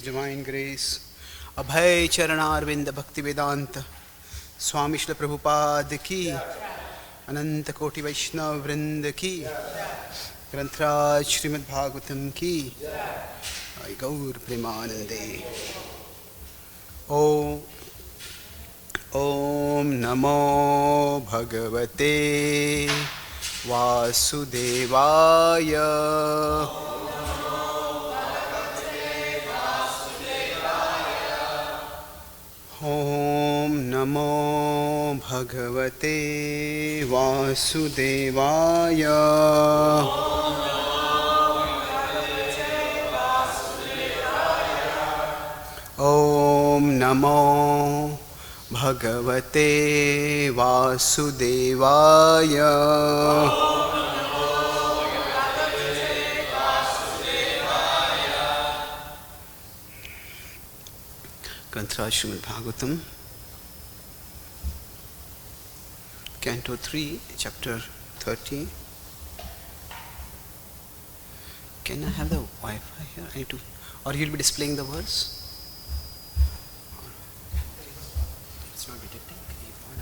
Divine Grace, Abhay Charanarvind Bhaktivedanta, Swami Shri Prabhupada ki, Ananta Koti Vaishnava Vrinda ki, Grantraj Srimad Bhagavatam ki, Jai Gaur Premanande. Om Namo Bhagavate Vasudevaya. Om Namo Bhagavate Vasudevaya. Om Namo Bhagavate Vasudevaya. Grantraj Srimad Bhagavatam, Canto 3, Chapter 30. Can I have the Wi-Fi here? I need to, or you'll be displaying the verse? It's not detecting.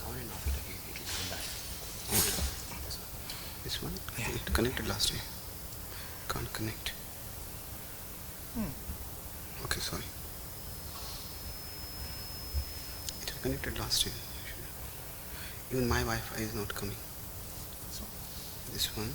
On and off it again. It will come back. This one? I think it connected last time. Can't connect. Okay, sorry. Connected last time. Even my Wi-Fi is not coming. This one.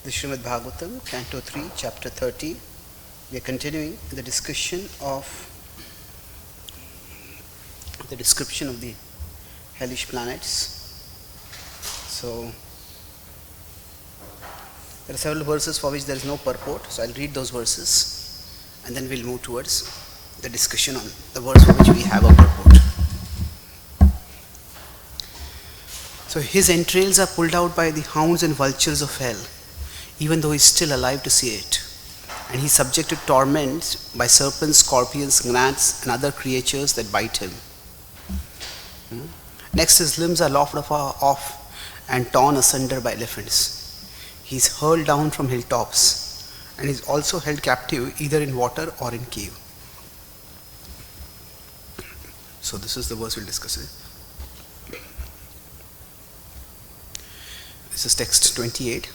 The Srimad Bhagavatam, Canto 3, Chapter 30. We are continuing the discussion of the description of the hellish planets. So, there are several verses for which there is no purport, so I'll read those verses and then we'll move towards the discussion on the verse for which we have a purport. So, his entrails are pulled out by the hounds and vultures of hell, even though he is still alive to see it. And he is subject to torment by serpents, scorpions, gnats, and other creatures that bite him. Next, his limbs are lopped off and torn asunder by elephants. He is hurled down from hilltops and is also held captive either in water or in cave. So this is the verse we'll discuss. This is text 28.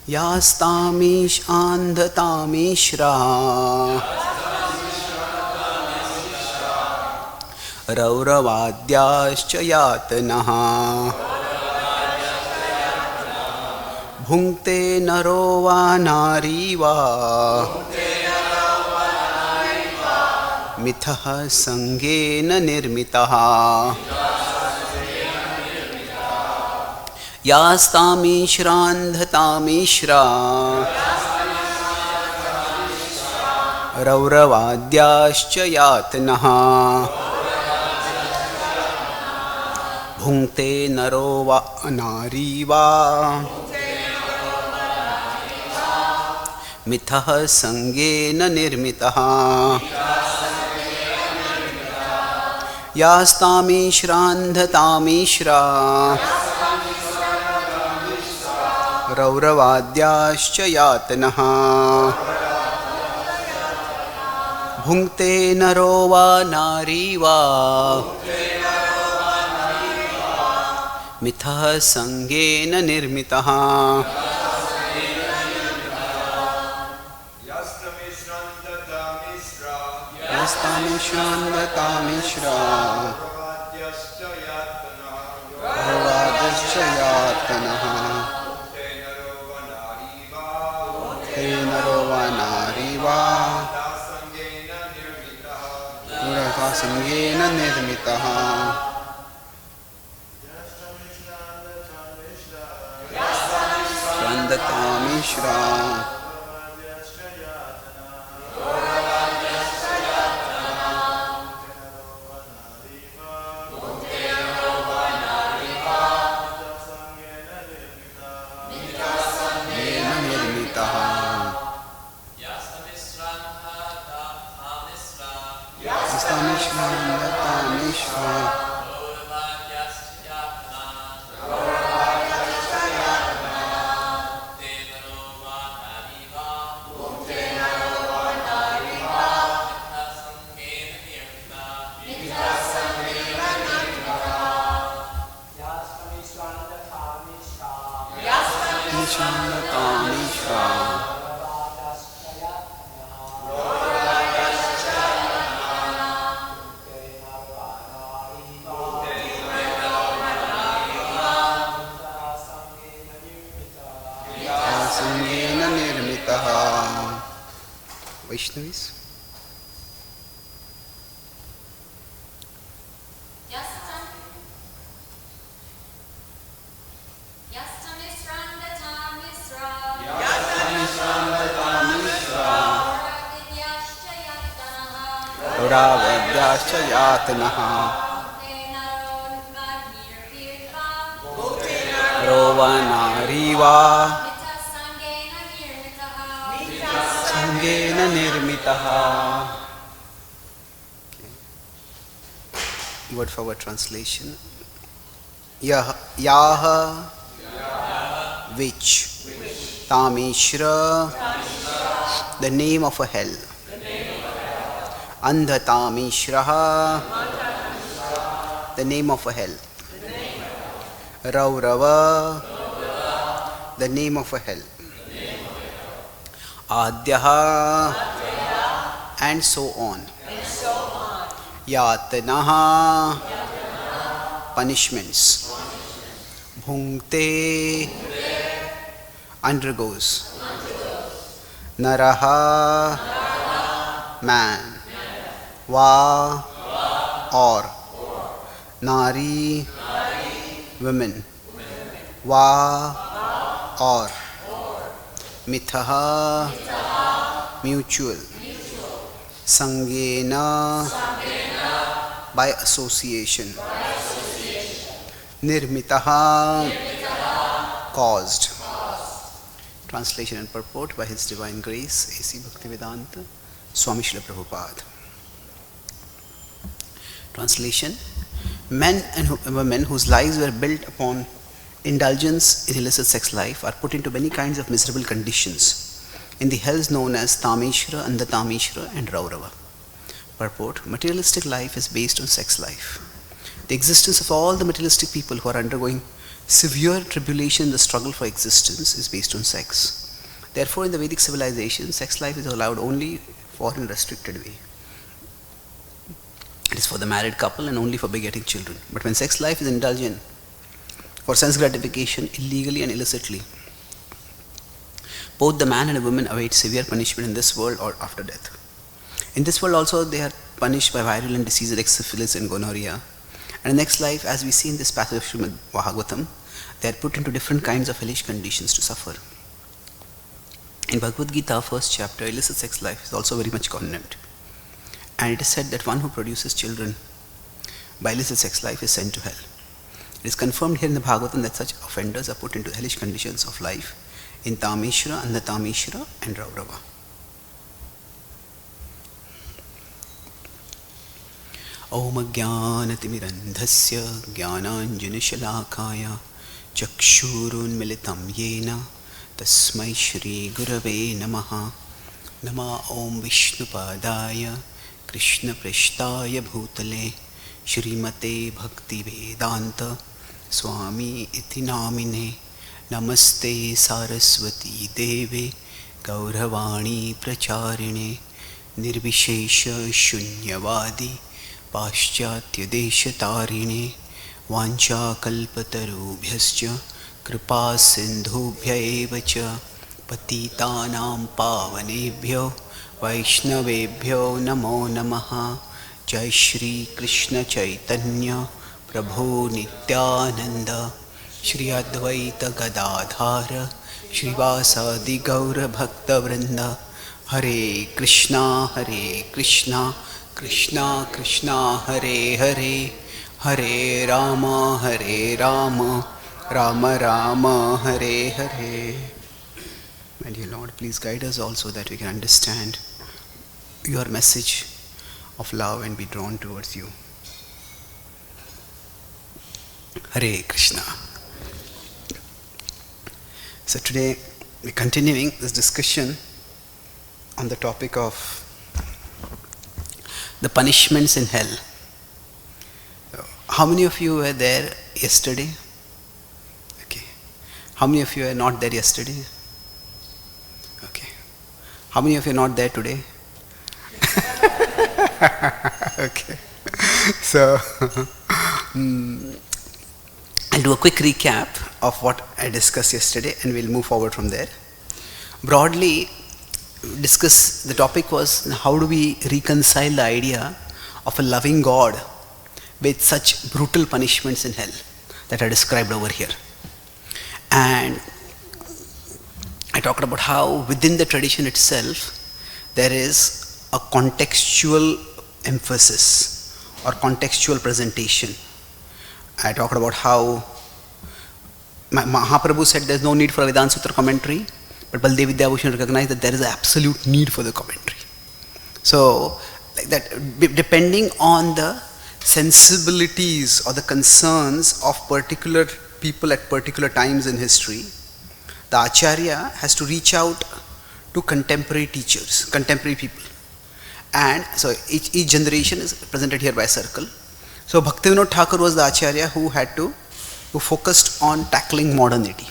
Yastamish andhatamishra Rauravadhyascha yatanaha Bhunkte naro va nari va Mithaha sangena nirmitaha Yastamishra Rauravadhyascha yatanaha Bhunkte naro va nari va Mithaha sangena nirmitaha Yastamishra Rauravadhyascha yatanaha Bhunkte naro va nari va Mithaha sangena nirmitaha Yastamishra Rauravadhyascha yatanaha Naro va nari va स्वसंगेन निर्मितः छन्दतामिश्रा Vaishnavis. Ravedyaschcha yatanaha Rovanariva Sangena nirmitaha. Word for word translation. Yaha which Tamishra the name of a hell. Andhatamishraha the name of a hell. Raurava the name of a hell. Adyaha and so on. Yatanaha punishments. Bhunkte undergoes. Naraha man. Va or Nari women. Va or Mithaha mutual. Sangena by association. Nirmitaha caused. Translation and purport by His Divine Grace A.C. Bhaktivedanta Swami Srila Prabhupada. Translation. Men and women whose lives were built upon indulgence in illicit sex life are put into many kinds of miserable conditions in the hells known as Tamishra, Andhatamishra and Raurava. Purport. Materialistic life is based on sex life. The existence of all the materialistic people who are undergoing severe tribulation in the struggle for existence is based on sex. Therefore, in the Vedic civilization, sex life is allowed only for in a restricted way. It is for the married couple and only for begetting children. But when sex life is indulgent for sense gratification illegally and illicitly, both the man and the woman await severe punishment in this world or after death. In this world also they are punished by virulent diseases like syphilis and gonorrhea. And in the next life, as we see in this passage of Srimad Bhagavatam, they are put into different kinds of hellish conditions to suffer. In Bhagavad Gita, first chapter, illicit sex life is also very much condemned. And it is said that one who produces children by illicit sex life is sent to hell. It is confirmed here in the Bhagavatam that such offenders are put into hellish conditions of life in Tamishra, Andhatamishra and Raurava. Om Jnanatimirandhasya Jnananjanashalakaya Chakshurunmilitam Yena Tasmai Shri Gurave Namaha. Nama Om Vishnupadaya Krishna Prishtaya Bhutale Shrimate Bhakti Vedanta Swami Iti Namine. Namaste Saraswati Deve Gauravani Pracharine Nirvishesha Shunyavadi Paschatya Deshatarine Vancha Kalpatarubhyascha Kripa Sindhubhya Evacha Patitanam Pavanebhyo Vaishnavebhyo Namo Namaha Jai Shri Krishna Chaitanya Prabhu Nityananda Shri Advaita Gadadhara Shrivasadi Gaura Bhakta Vrinda Hare Krishna Krishna Krishna Hare Hare Hare Rama Rama Rama Hare Hare. My dear Lord, please guide us also that we can understand your message of love and be drawn towards you. Hare Krishna. So today we're continuing this discussion on the topic of the punishments in hell. How many of you were there yesterday? Okay. How many of you were not there yesterday? Okay. How many of you are not there today? Okay. So I'll do a quick recap of what I discussed yesterday and we'll move forward from there. Broadly, the topic was how do we reconcile the idea of a loving God with such brutal punishments in hell that are described over here. And I talked about how within the tradition itself there is a contextual emphasis or contextual presentation. I talked about how Mahaprabhu said there's no need for a Vedanta Sutra commentary, but Baldev Vidyabhushan recognized that there is an absolute need for the commentary. So, like that, depending on the sensibilities or the concerns of particular people at particular times in history, the Acharya has to reach out to contemporary teachers, contemporary people. And so each generation is presented here by a circle. So Bhaktivinoda Thakur was the Acharya who focused on tackling modernity.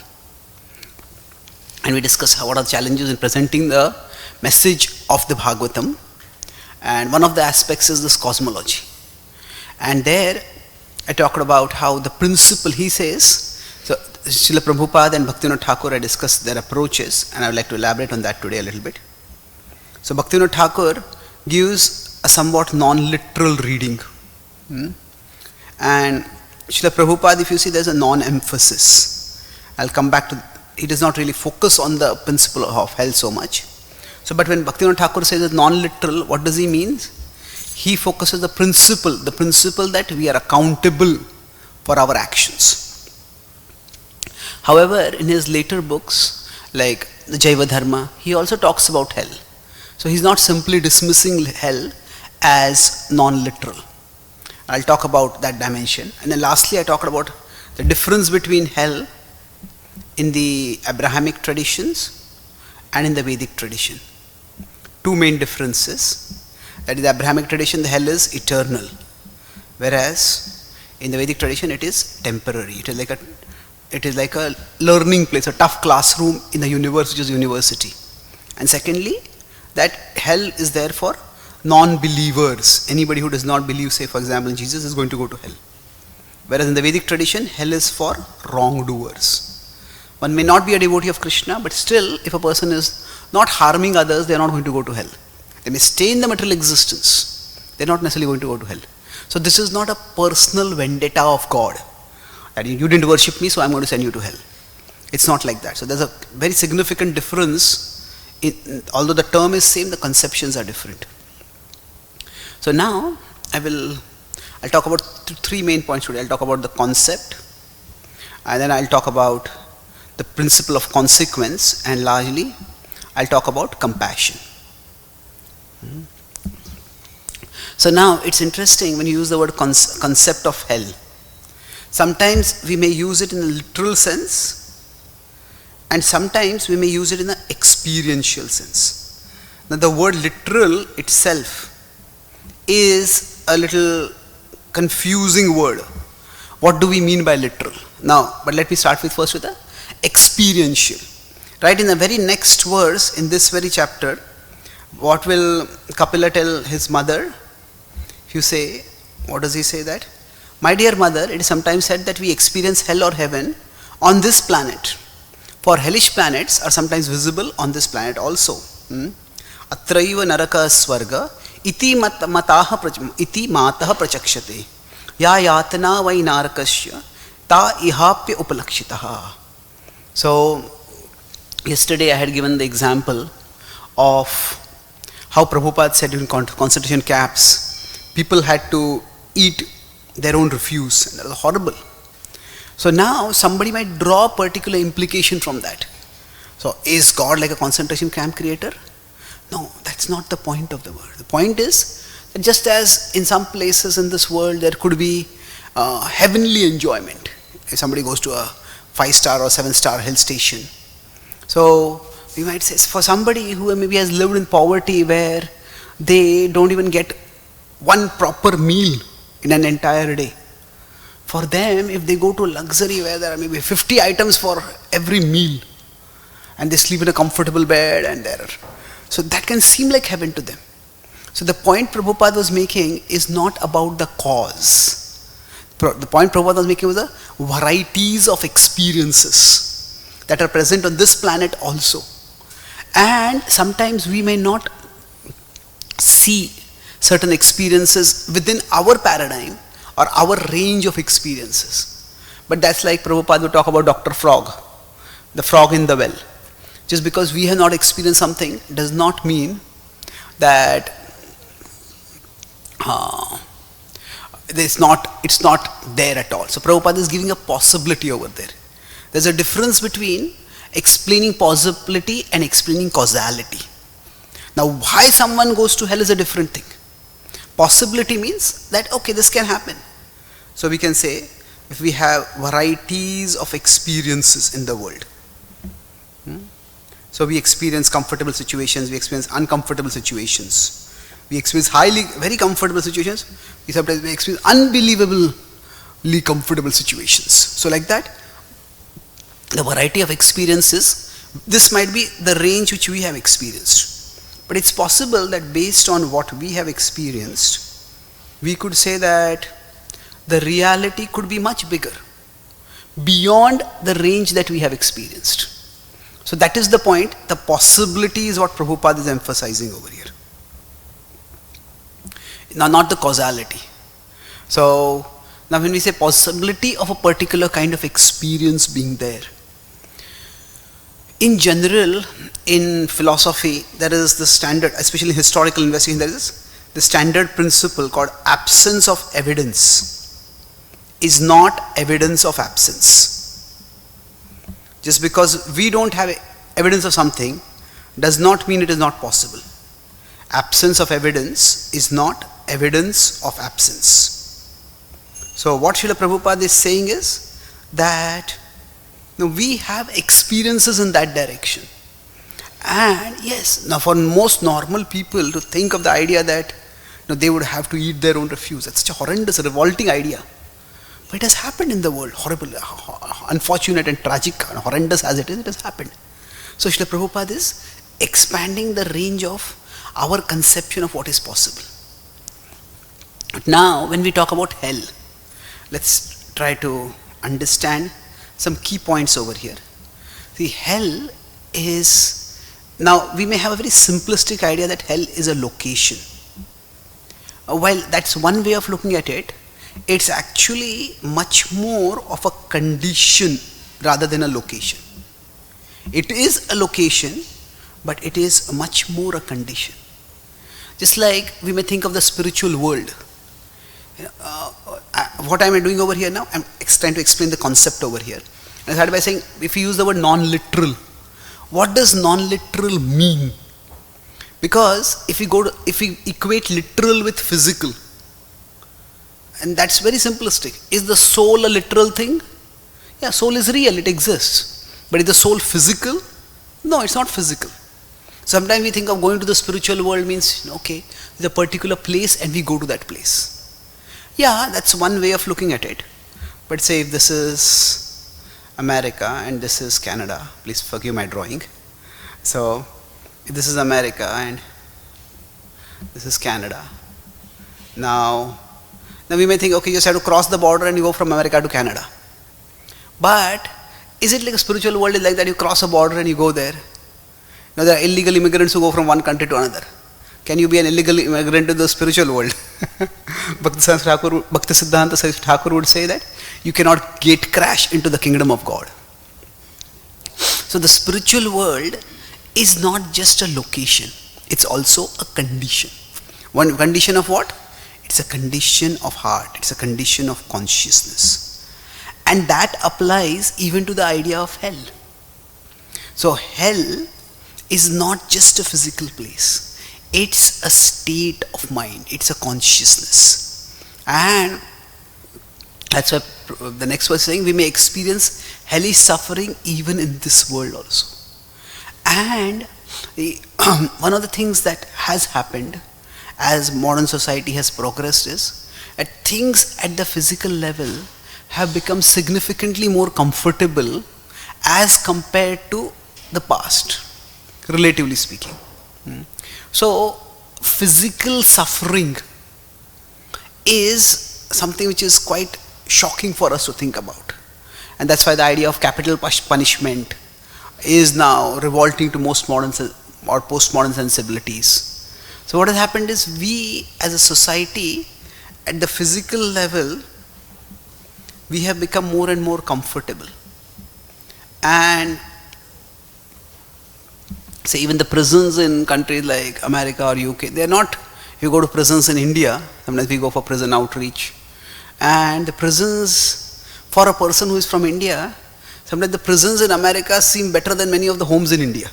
And we discussed what are the challenges in presenting the message of the Bhagavatam. And one of the aspects is this cosmology. And there I talked about how the principle, he says, so Srila Prabhupada and Bhaktivinoda Thakur, I discussed their approaches and I would like to elaborate on that today a little bit. So Bhaktivinoda Thakur gives a somewhat non-literal reading. And Srila Prabhupada, if you see, there's a non-emphasis. I'll come back to, he does not really focus on the principle of hell so much. So, but when Bhaktivinoda Thakur says it's non-literal, what does he mean? He focuses the principle that we are accountable for our actions. However, in his later books, like the Jaiva Dharma, he also talks about hell. So he's not simply dismissing hell as non-literal. I'll talk about that dimension. And then lastly, I talked about the difference between hell in the Abrahamic traditions and in the Vedic tradition. Two main differences. That in the Abrahamic tradition, the hell is eternal. Whereas in the Vedic tradition, it is temporary. It is like a learning place, a tough classroom in the universe, which is university. And secondly, that hell is there for non-believers. Anybody who does not believe, say for example in Jesus, is going to go to hell. Whereas in the Vedic tradition, hell is for wrongdoers. One may not be a devotee of Krishna, but still if a person is not harming others, they are not going to go to hell. They may stay in the material existence, they are not necessarily going to go to hell. So this is not a personal vendetta of God, that you didn't worship me, so I'm going to send you to hell. It's not like that. So there's a very significant difference. Although the term is same, the conceptions are different. So now I'll talk about three main points today. I'll talk about the concept, and then I'll talk about the principle of consequence, and largely I'll talk about compassion. So now it's interesting when you use the word concept of hell. Sometimes we may use it in a literal sense, and sometimes we may use it in an experiential sense. Now the word literal itself is a little confusing word. What do we mean by literal? Now, but let me start first with the experiential. Right, in the very next verse in this very chapter, what will Kapila tell his mother? If you say, what does he say that? My dear mother, it is sometimes said that we experience hell or heaven on this planet. For hellish planets are sometimes visible on this planet also. Atraiva naraka swarga इति मातः प्रचक्षते या यातना वै नारकस्य ता इहाप्य उपलक्षितः. So yesterday I had given the example of how Prabhupada said in concentration camps people had to eat their own refuse, and that was horrible. So now somebody might draw a particular implication from that. So is God like a concentration camp creator? No, that's not the point of the word. The point is that just as in some places in this world there could be heavenly enjoyment, if somebody goes to a 5-star or 7-star hill station. So we might say for somebody who maybe has lived in poverty where they don't even get one proper meal in an entire day. For them, if they go to luxury where there are maybe 50 items for every meal and they sleep in a comfortable bed and so that can seem like heaven to them. So the point Prabhupada was making is not about the cause. The point Prabhupada was making was the varieties of experiences that are present on this planet also. And sometimes we may not see certain experiences within our paradigm or our range of experiences. But that's like Prabhupada would talk about Dr. Frog, the frog in the well. Just because we have not experienced something does not mean that it's not there at all. So Prabhupada is giving a possibility over there. There's a difference between explaining possibility and explaining causality. Now why someone goes to hell is a different thing. Possibility means that okay, this can happen. So we can say if we have varieties of experiences in the world. So we experience comfortable situations, we experience uncomfortable situations. We experience very comfortable situations, we sometimes experience unbelievably comfortable situations. So like that, the variety of experiences, this might be the range which we have experienced. But it's possible that based on what we have experienced, we could say that the reality could be much bigger, beyond the range that we have experienced. So that is the point, the possibility is what Prabhupada is emphasizing over here. Now not the causality. So now when we say possibility of a particular kind of experience being there, in general, in philosophy, there is the standard, especially in historical investigation, there is the standard principle called absence of evidence is not evidence of absence. Just because we don't have evidence of something does not mean it is not possible. Absence of evidence is not evidence of absence. So what Srila Prabhupada is saying is that we have experiences in that direction. And yes, now for most normal people to think of the idea that they would have to eat their own refuse, that's such a horrendous, revolting idea. But it has happened in the world, horrible, unfortunate and tragic and horrendous as it has happened. So Srila Prabhupada is expanding the range of our conception of what is possible. But now when we talk about hell, let's try to understand some key points over here. See, hell is, now we may have a very simplistic idea that hell is a location. While that's one way of looking at it, it's actually much more of a condition rather than a location. It is a location, but it is much more a condition. Just like we may think of the spiritual world. What am I doing over here now? I'm trying to explain the concept over here. I started by saying, if you use the word non-literal, what does non-literal mean? Because if we equate literal with physical, and that's very simplistic. Is the soul a literal thing? Yeah, soul is real, it exists. But is the soul physical? No, it's not physical. Sometimes we think of going to the spiritual world means, okay, there's a particular place and we go to that place. Yeah, that's one way of looking at it. But say if this is America and this is Canada, please forgive my drawing. So, if this is America and this is Canada. Now we may think, okay, you just have to cross the border and you go from America to Canada. But is it like a spiritual world is like that? You cross a border and you go there. Now there are illegal immigrants who go from one country to another. Can you be an illegal immigrant to the spiritual world? Bhakti Siddhanta Thakur would say that you cannot gate crash into the kingdom of God. So the spiritual world is not just a location, it's also a condition. One condition of what? It's a condition of heart, it's a condition of consciousness. And that applies even to the idea of hell. So hell is not just a physical place. It's a state of mind. It's a consciousness. And that's why the next verse is saying we may experience hellish suffering even in this world also. And one of the things that has happened as modern society has progressed is that things at the physical level have become significantly more comfortable as compared to the past, relatively speaking. So physical suffering is something which is quite shocking for us to think about, and that's why the idea of capital punishment is now revolting to most modern or postmodern sensibilities. So what has happened is we as a society at the physical level we have become more and more comfortable, and say even the prisons in countries like America or UK, they are not, if you go to prisons in India, sometimes we go for prison outreach, and the prisons for a person who is from India, sometimes the prisons in America seem better than many of the homes in India.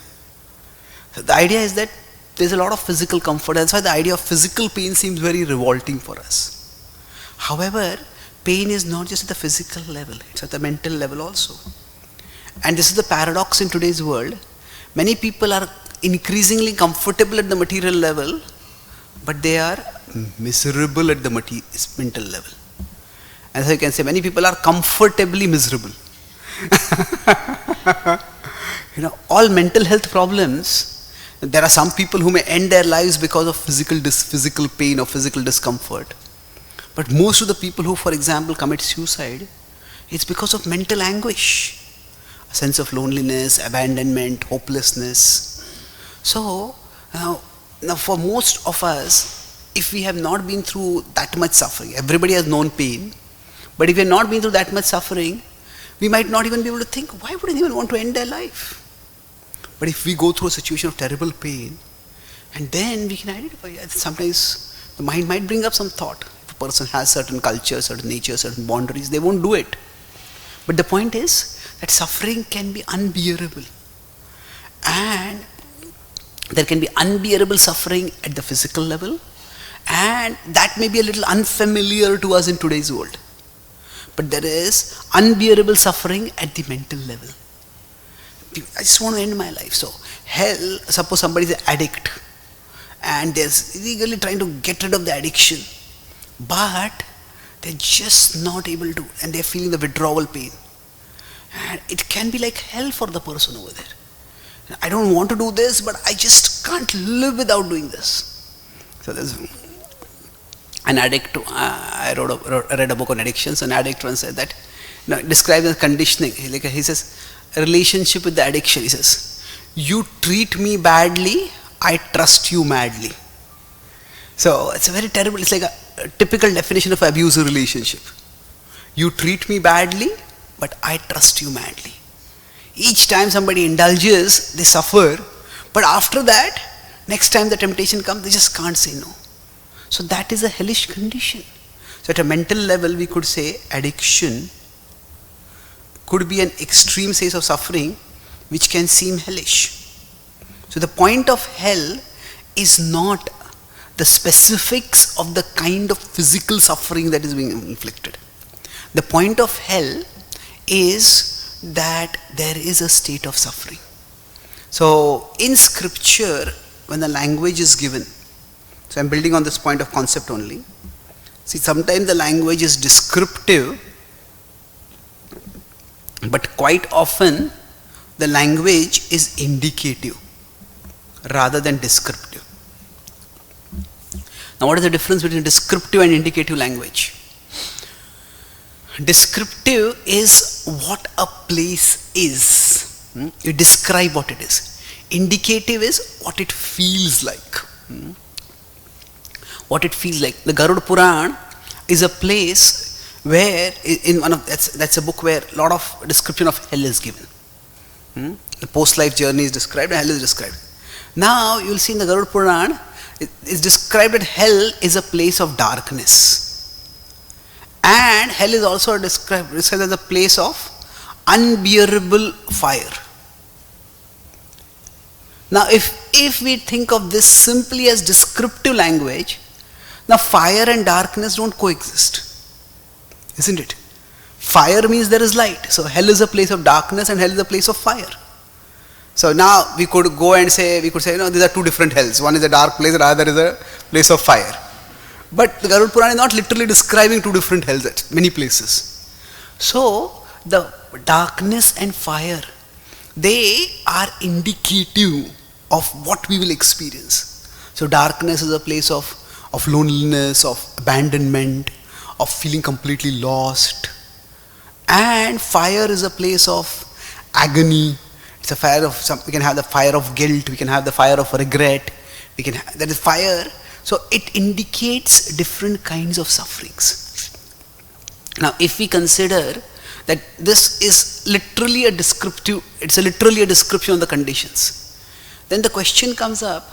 So the idea is that there's a lot of physical comfort. That's why the idea of physical pain seems very revolting for us. However, pain is not just at the physical level, it's at the mental level also. And this is the paradox in today's world. Many people are increasingly comfortable at the material level, but they are miserable at the mental level. And so you can say many people are comfortably miserable. All mental health problems, there are some people who may end their lives because of physical pain or physical discomfort. But most of the people who, for example, commit suicide, it's because of mental anguish. A sense of loneliness, abandonment, hopelessness. So, now for most of us, if we have not been through that much suffering, everybody has known pain, but if we have not been through that much suffering, we might not even be able to think, why would anyone want to end their life? But if we go through a situation of terrible pain, and then we can identify, sometimes the mind might bring up some thought. If a person has certain culture, certain nature, certain boundaries, they won't do it. But the point is, that suffering can be unbearable, and there can be unbearable suffering at the physical level, and that may be a little unfamiliar to us in today's world, but there is unbearable suffering at the mental level. I just want to end my life. So hell, suppose somebody is an addict and they're illegally trying to get rid of the addiction, but they're just not able to, and they're feeling the withdrawal pain. And it can be like hell for the person over there. I don't want to do this, but I just can't live without doing this. So there's an addict. I read a book on addictions. An addict once said that, describes the conditioning. He says, a relationship with the addiction. He says, you treat me badly, I trust you madly. So it's a very terrible. It's like a typical definition of abusive relationship. You treat me badly, but I trust you madly. Each time somebody indulges, they suffer, but after that, next time the temptation comes, they just can't say no. So that is a hellish condition. So at a mental level, we could say addiction could be an extreme phase of suffering which can seem hellish. So the point of hell is not the specifics of the kind of physical suffering that is being inflicted. The point of hell is that there is a state of suffering. So in scripture, when the language is given, so I'm building on this point of concept only. See, sometimes the language is descriptive, but quite often the language is indicative rather than descriptive. Now, what is the difference between descriptive and indicative language? Descriptive is what a place is. You describe what it is. Indicative is what it feels like. what it feels like. The Garuda Puran is a place where, in one of that's a book where a lot of description of hell is given. The post-life journey is described and hell is described. Now you will see in the Garuda Puran, it is described that hell is a place of darkness. And hell is also described as a place of unbearable fire. Now if we think of this simply as descriptive language, now fire and darkness don't coexist. Isn't it? Fire means there is light. So hell is a place of darkness and hell is a place of fire. So now we could go and say, these are two different hells. One is a dark place and the other is a place of fire. But the Garuda Puran is not literally describing two different hells at many places. So the darkness and fire, they are indicative of what we will experience. So darkness is a place of loneliness, of abandonment, of feeling completely lost. And fire is a place of agony. It's a fire of we can have the fire of guilt, we can have the fire of regret, that is fire. So it indicates different kinds of sufferings. Now if we consider that this is literally a description of the conditions, then the question comes up,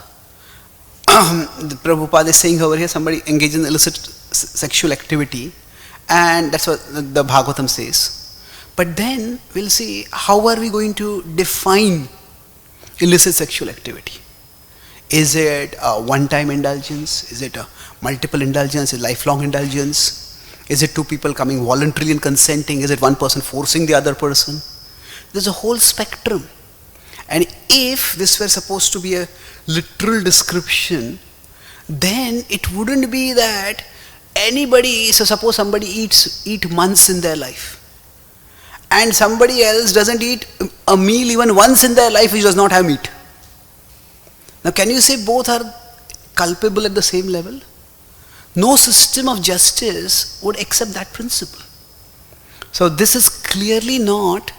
the Prabhupada is saying over here, somebody engaged in illicit sexual activity, and that's what the Bhagavatam says. But then we'll see, how are we going to define illicit sexual activity? Is it a one-time indulgence? Is it a multiple indulgence? Is it lifelong indulgence? Is it two people coming voluntarily and consenting? Is it one person forcing the other person? There's a whole spectrum. And if this were supposed to be a literal description, then it wouldn't be that anybody, so suppose somebody eat months in their life, and somebody else doesn't eat a meal even once in their life, which does not have meat. Now can you say both are culpable at the same level? No system of justice would accept that principle. So this is clearly not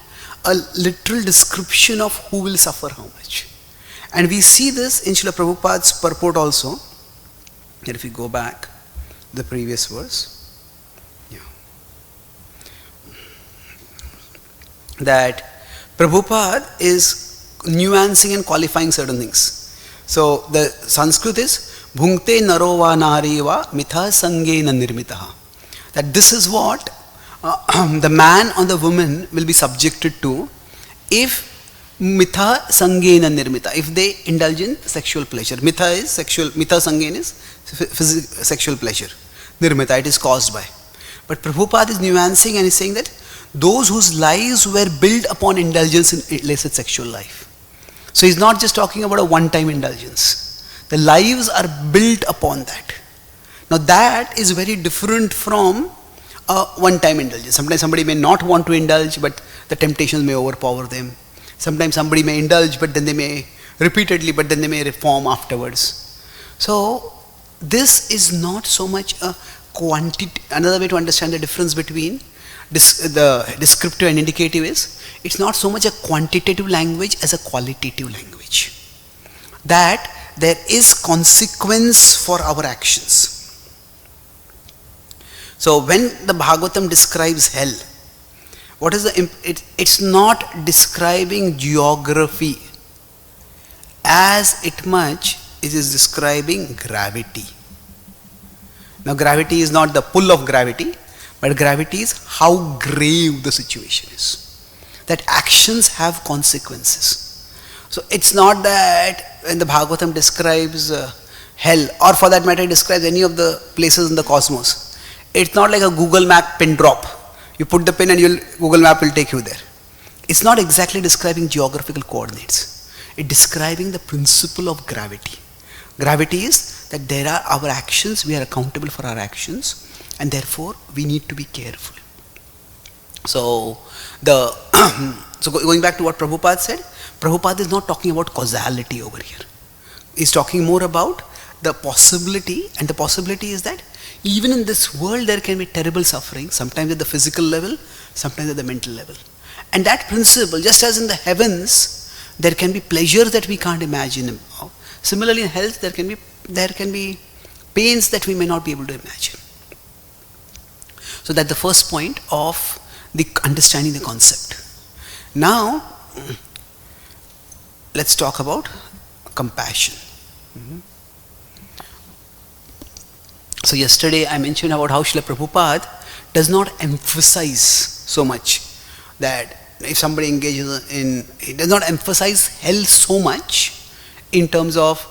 a literal description of who will suffer how much. And we see this in Srila Prabhupada's purport also. Here if we go back, the previous verse. That Prabhupada is nuancing and qualifying certain things. So the Sanskrit is Bhunkte narova nareva mitha sangena nirmitaha. That this is what the man or the woman will be subjected to if mitha sangena nirmita, if they indulge in sexual pleasure. Mitha sangena is sexual pleasure. Nirmita, it is caused by. But Prabhupada is nuancing and is saying that those whose lives were built upon indulgence in illicit sexual life. So he's not just talking about a one-time indulgence. The lives are built upon that. Now that is very different from a one-time indulgence. Sometimes somebody may not want to indulge, but the temptations may overpower them. Sometimes somebody may indulge, but then they may reform afterwards. So this is not so much a quantity. Another way to understand the difference between the descriptive and indicative is, it's not so much a quantitative language as a qualitative language. That there is consequence for our actions. So when the Bhagavatam describes hell, what is it's not describing geography as much it is describing gravity. Now gravity is not the pull of gravity, but gravity is how grave the situation is. That actions have consequences. So it's not that when the Bhagavatam describes hell, or for that matter it describes any of the places in the cosmos, it's not like a Google map pin drop. You put the pin and Google map will take you there. It's not exactly describing geographical coordinates. It's describing the principle of gravity. Gravity is that there are our actions, we are accountable for our actions, and therefore we need to be careful. So going back to what Prabhupada said, Prabhupada is not talking about causality over here. He's talking more about the possibility, and the possibility is that even in this world there can be terrible suffering, sometimes at the physical level, sometimes at the mental level. And that principle, just as in the heavens, there can be pleasures that we can't imagine. Similarly in health, there can be pains that we may not be able to imagine. So that's the first point of the understanding the concept. Now, let's talk about compassion. So yesterday I mentioned about how Srila Prabhupada does not emphasize so much that if somebody engages in, he does not emphasize hell so much in terms of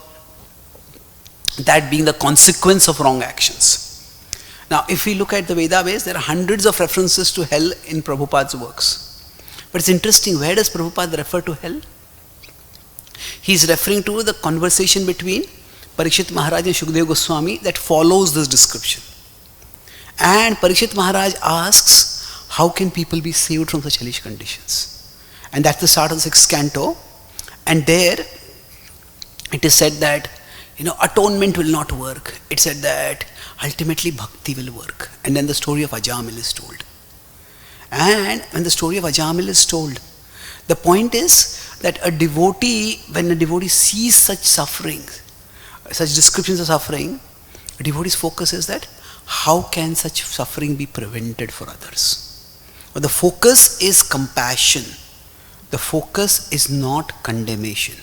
that being the consequence of wrong actions. Now, if we look at the Veda-base, there are hundreds of references to hell in Prabhupada's works. But it's interesting, where does Prabhupada refer to hell? He is referring to the conversation between Parikshit Maharaj and Shukadeva Goswami that follows this description. And Parikshit Maharaj asks, how can people be saved from such hellish conditions? And that's the start of the 6th canto. And there it is said that, atonement will not work. It said that ultimately bhakti will work. And then the story of Ajamil is told. And when the story of Ajamil is told, the point is that when a devotee sees such suffering, such descriptions of suffering, a devotee's focus is that how can such suffering be prevented for others? But the focus is compassion. The focus is not condemnation.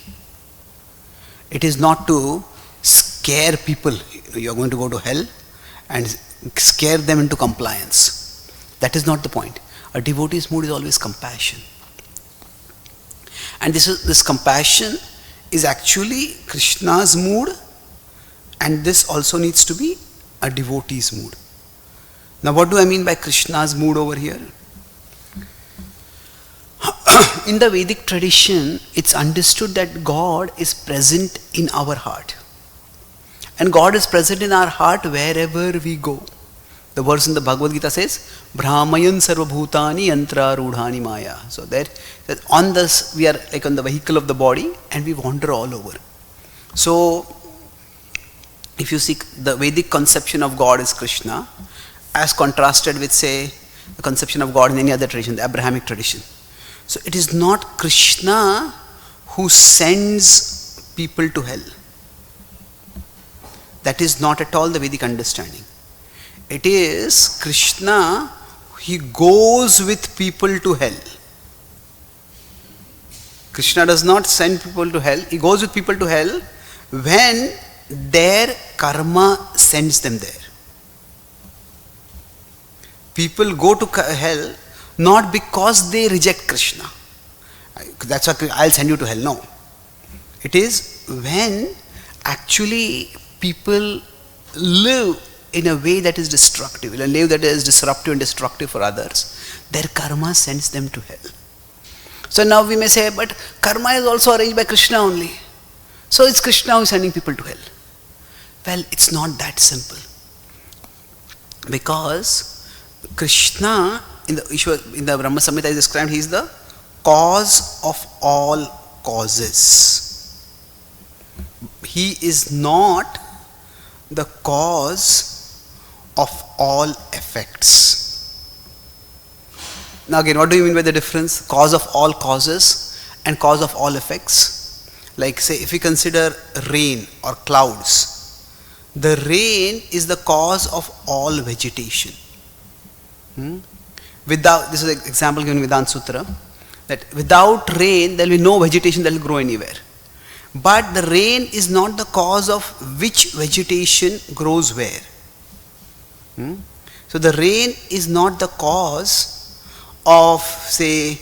It is not to scare people. You're going to go to hell and scare them into compliance. That is not the point. A devotee's mood is always compassion. And this compassion is actually Krishna's mood, and this also needs to be a devotee's mood. Now, what do I mean by Krishna's mood over here? In the Vedic tradition, it's understood that God is present in our heart. And God is present in our heart wherever we go. The verse in the Bhagavad Gita says, Brahmayan sarva bhutani yantra rudhani maya. So that on this, we are like on the vehicle of the body and we wander all over. So, if you see the Vedic conception of God is Krishna, as contrasted with, say, the conception of God in any other tradition, the Abrahamic tradition. So it is not Krishna who sends people to hell. That is not at all the Vedic understanding. It is Krishna, he goes with people to hell. Krishna does not send people to hell, he goes with people to hell when their karma sends them there. People go to hell not because they reject Krishna. That's why I'll send you to hell. No. It is when actually people live in a way that is destructive, in a way that is disruptive and destructive for others, their karma sends them to hell. So now we may say, but karma is also arranged by Krishna only. So it's Krishna who is sending people to hell. Well, it's not that simple. Because Krishna, in the Brahma Samhita is described, he is the cause of all causes. He is not the cause of all effects. Now again, what do you mean by the difference? Cause of all causes and cause of all effects. Like say, if we consider rain or clouds, the rain is the cause of all vegetation. This is an example given in Vedanta Sutra, that without rain there will be no vegetation that will grow anywhere. But the rain is not the cause of which vegetation grows where. So the rain is not the cause of, say,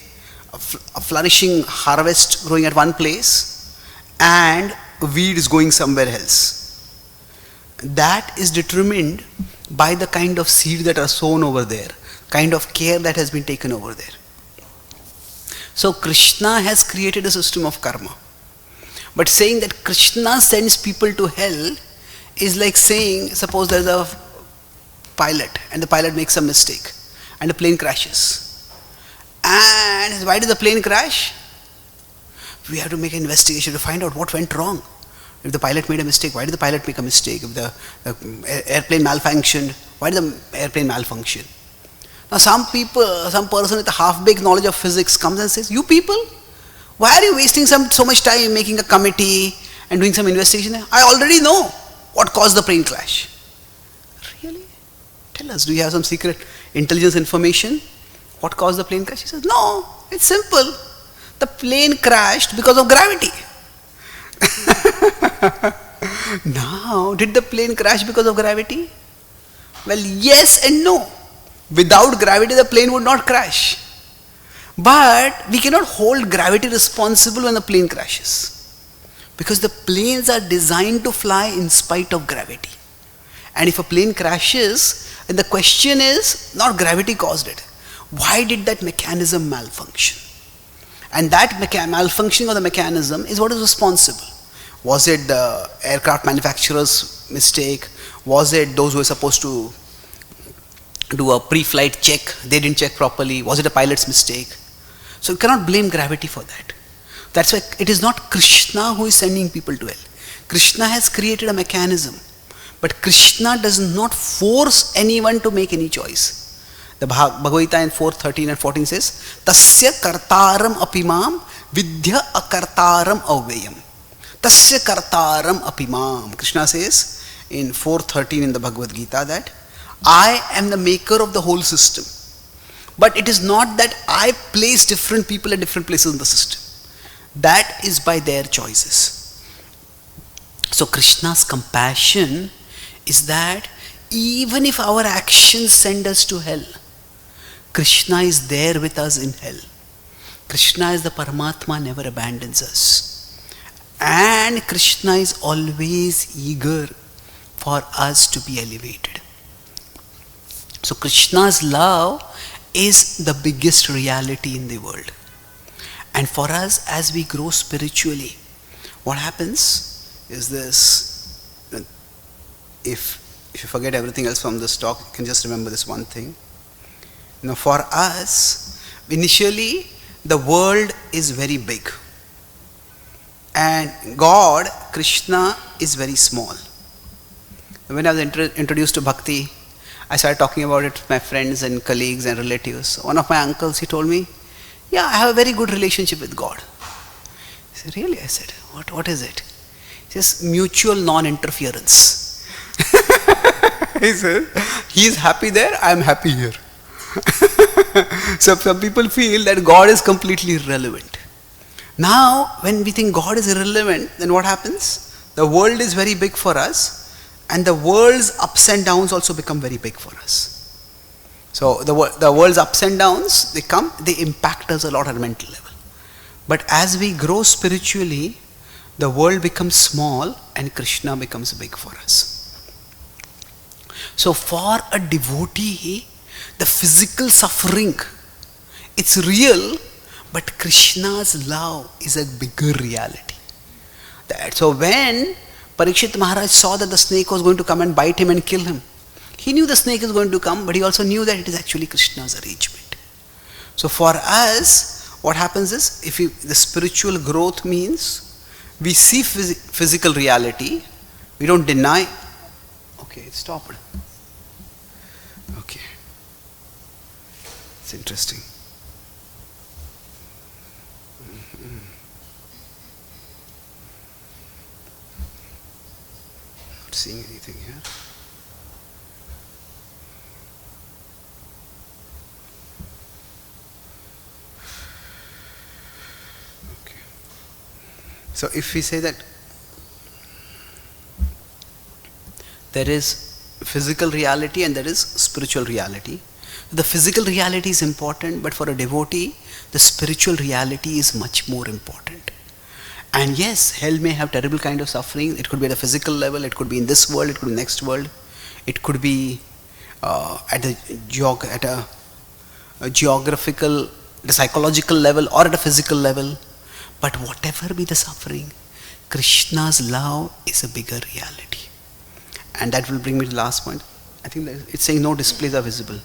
a flourishing harvest growing at one place and weeds going somewhere else. That is determined by the kind of seed that are sown over there, kind of care that has been taken over there. So Krishna has created a system of karma. But saying that Krishna sends people to hell is like saying, suppose there is a pilot and the pilot makes a mistake and the plane crashes. And why did the plane crash? We have to make an investigation to find out what went wrong. If the pilot made a mistake, why did the pilot make a mistake? If the airplane malfunctioned, why did the airplane malfunction? Now some person with a half-baked knowledge of physics comes and says, you people, why are you wasting so much time making a committee and doing some investigation? I already know what caused the plane crash. Tell us, do you have some secret intelligence information? What caused the plane crash? He says, no, it's simple. The plane crashed because of gravity. Now, did the plane crash because of gravity? Well, yes and no. Without gravity, the plane would not crash. But we cannot hold gravity responsible when the plane crashes. Because the planes are designed to fly in spite of gravity. And if a plane crashes, and the question is, not gravity caused it. Why did that mechanism malfunction? And that malfunctioning of the mechanism is what is responsible. Was it the aircraft manufacturer's mistake? Was it those who were supposed to do a pre-flight check? They didn't check properly. Was it a pilot's mistake? So you cannot blame gravity for that. That's why it is not Krishna who is sending people to hell. Krishna has created a mechanism. But Krishna does not force anyone to make any choice. The Bhagavad Gita in 4:13 and 14 says, Tasya kartaram apimam vidya akartaram avyayam. Tasya kartaram apimam. Krishna says in 4:13 in the Bhagavad Gita that I am the maker of the whole system. But it is not that I place different people at different places in the system. That is by their choices. So Krishna's compassion is that even if our actions send us to hell, Krishna is there with us in hell. Krishna is the Paramatma, never abandons us. And Krishna is always eager for us to be elevated. So Krishna's love is the biggest reality in the world. And for us, as we grow spiritually, what happens is this. If you forget everything else from this talk, you can just remember this one thing. For us, initially, the world is very big. And God, Krishna, is very small. When I was introduced to Bhakti, I started talking about it with my friends and colleagues and relatives. One of my uncles, he told me, yeah, I have a very good relationship with God. I said, really? I said, what is it? He says, mutual non-interference. He says, he is happy there, I am happy here. So some people feel that God is completely irrelevant. Now, when we think God is irrelevant, then what happens? The world is very big for us, and the world's ups and downs also become very big for us. So the world's ups and downs, they impact us a lot at a mental level. But as we grow spiritually, the world becomes small and Krishna becomes big for us. So for a devotee, the physical suffering, it's real, but Krishna's love is a bigger reality. So when Parikshit Maharaj saw that the snake was going to come and bite him and kill him, he knew the snake is going to come, but he also knew that it is actually Krishna's arrangement. So for us, what happens is, the spiritual growth means we see physical reality, we don't deny. Okay, it stopped. Okay. It's interesting. Not seeing anything here. Okay. So if we say that there is physical reality and there is spiritual reality, the physical reality is important, but for a devotee, the spiritual reality is much more important. And yes, hell may have terrible kind of suffering. It could be at a physical level, it could be in this world, it could be next world, it could be at a geographical, the psychological level, or at a physical level. But whatever be the suffering, Krishna's love is a bigger reality. And that will bring me to the last point. I think that it's saying no displays are visible.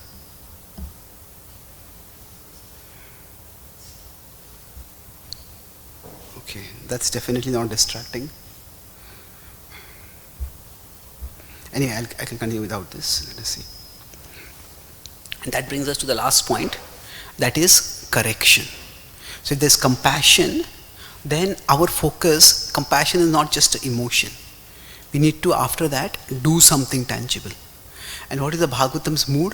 Okay, that's definitely not distracting. Anyway, I can continue without this. Let us see. And that brings us to the last point, that is correction. So if there's compassion, then our focus, compassion is not just an emotion. We need to, after that, do something tangible. And what is the Bhagavatam's mood?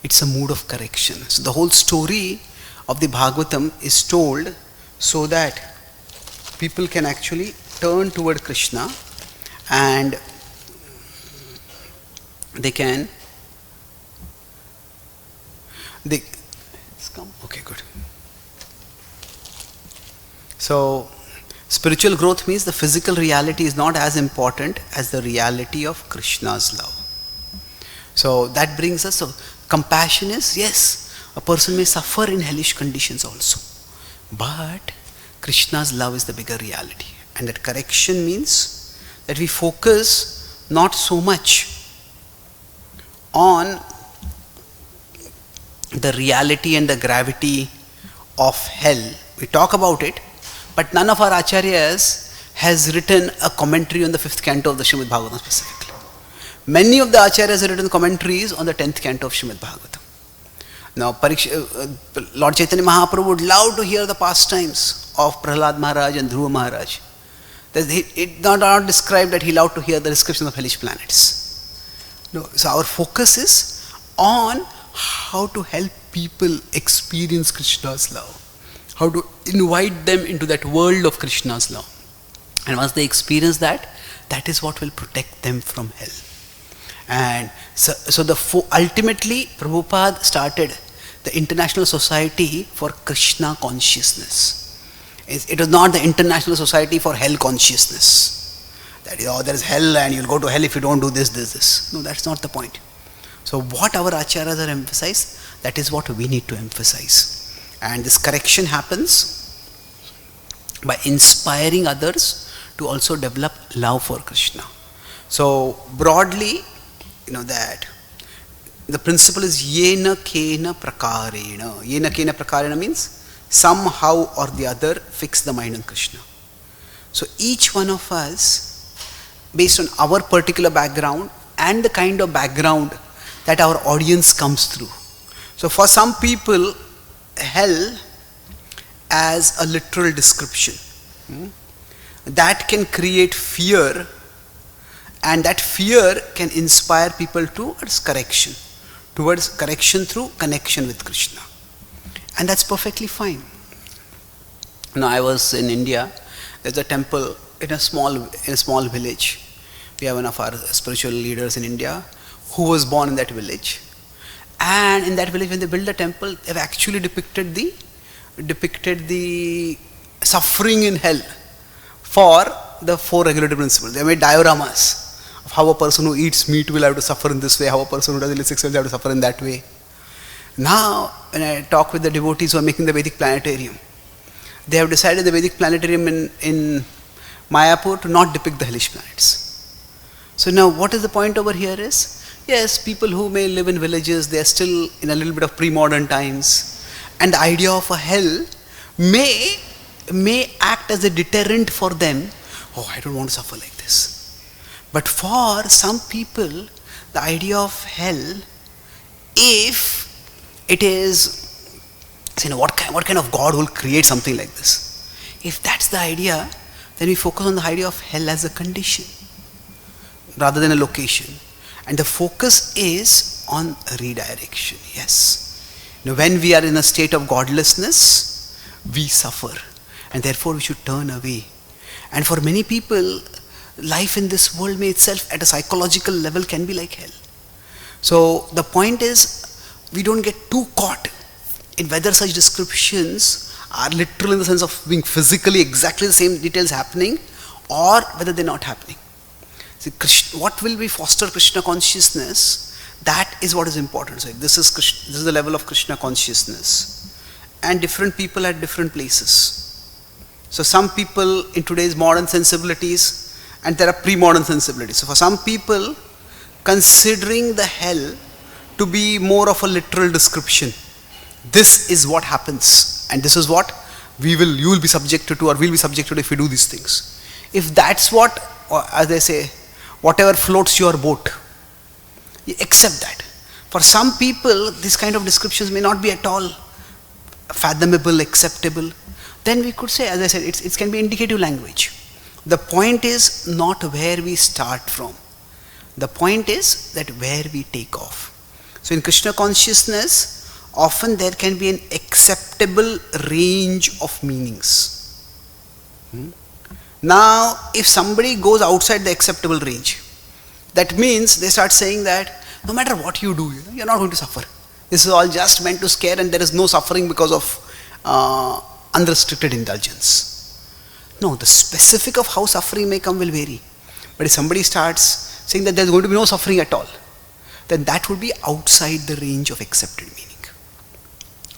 It's a mood of correction. So the whole story of the Bhagavatam is told so that people can actually turn toward Krishna and they can it's come. Okay, good. So spiritual growth means the physical reality is not as important as the reality of Krishna's love. So that brings us, so compassion is, yes, a person may suffer in hellish conditions also, but Krishna's love is the bigger reality. And that correction means that we focus not so much on the reality and the gravity of hell. We talk about it, but none of our acharyas has written a commentary on the 5th canto of the Srimad Bhagavatam specifically. Many of the acharyas have written commentaries on the 10th canto of Srimad Bhagavatam. Now, Lord Chaitanya Mahaprabhu would love to hear the pastimes of Prahlad Maharaj and Dhruva Maharaj. It not described that he loved to hear the description of hellish planets. No, so our focus is on how to help people experience Krishna's love, how to invite them into that world of Krishna's love. And once they experience that, that is what will protect them from hell. And so ultimately, Prabhupada started the International Society for Krishna Consciousness. It was not the International Society for Hell Consciousness. That is, there is hell and you'll go to hell if you don't do this. No, that's not the point. So what our acharyas are emphasized, that is what we need to emphasize. And this correction happens by inspiring others to also develop love for Krishna. So broadly, that the principle is yena kena prakarena. Yena kena prakarena means somehow or the other fix the mind on Krishna. So each one of us, based on our particular background and the kind of background that our audience comes through. So for some people, hell as a literal description, that can create fear, and that fear can inspire people towards correction through connection with Krishna. And that's perfectly fine. Now I was in India. There's a temple in a small village. We have one of our spiritual leaders in India who was born in that village. And in that village, when they built the temple, they've actually depicted the suffering in hell for the 4 regulative principles. They made dioramas of how a person who eats meat will have to suffer in this way, how a person who does illicit will have to suffer in that way. Now, when I talk with the devotees who are making the Vedic planetarium, they have decided the Vedic planetarium in Mayapur to not depict the hellish planets. So now what is the point over here is, yes, people who may live in villages, they are still in a little bit of pre-modern times, and the idea of a hell may act as a deterrent for them. Oh, I don't want to suffer like this. But for some people, the idea of hell, if it is, what kind of God will create something like this? If that's the idea, then we focus on the idea of hell as a condition rather than a location. And the focus is on redirection. Yes. When we are in a state of godlessness, we suffer. And therefore we should turn away. And for many people, life in this world may itself at a psychological level can be like hell. So the point is, we don't get too caught in whether such descriptions are literal in the sense of being physically exactly the same details happening, or whether they're not happening. See, what will we foster Krishna consciousness? That is what is important. So this is the level of Krishna consciousness, and different people at different places. So some people in today's modern sensibilities, and there are pre-modern sensibilities. So for some people, considering the hell to be more of a literal description, this is what happens, and this is what you will be subjected to, or we'll be subjected to if we do these things. If that's what, or as they say, whatever floats your boat, you accept that. For some people, these kind of descriptions may not be at all fathomable, acceptable. Then we could say, as I said, it can be indicative language. The point is not where we start from. The point is that where we take off. So in Krishna consciousness, often there can be an acceptable range of meanings. Now, if somebody goes outside the acceptable range, that means they start saying that no matter what you do, you're not going to suffer. This is all just meant to scare, and there is no suffering because of unrestricted indulgence. No, the specific of how suffering may come will vary. But if somebody starts saying that there's going to be no suffering at all, then that would be outside the range of accepted meaning.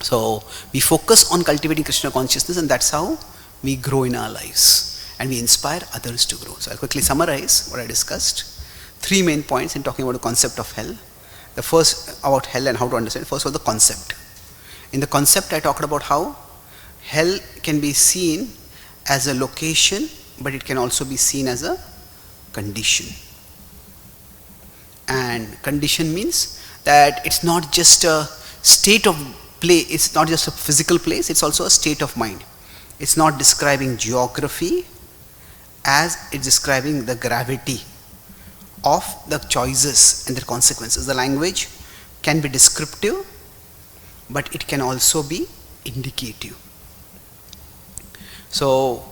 So we focus on cultivating Krishna consciousness, and that's how we grow in our lives and we inspire others to grow. So I'll quickly summarize what I discussed. 3 main points in talking about the concept of hell. The first about hell and how to understand. First was the concept. In the concept, I talked about how hell can be seen as a location, but it can also be seen as a condition. And condition means that it's not just a state of play, it's not just a physical place, it's also a state of mind. It's not describing geography as it's describing the gravity of the choices and their consequences. The language can be descriptive, but it can also be indicative. So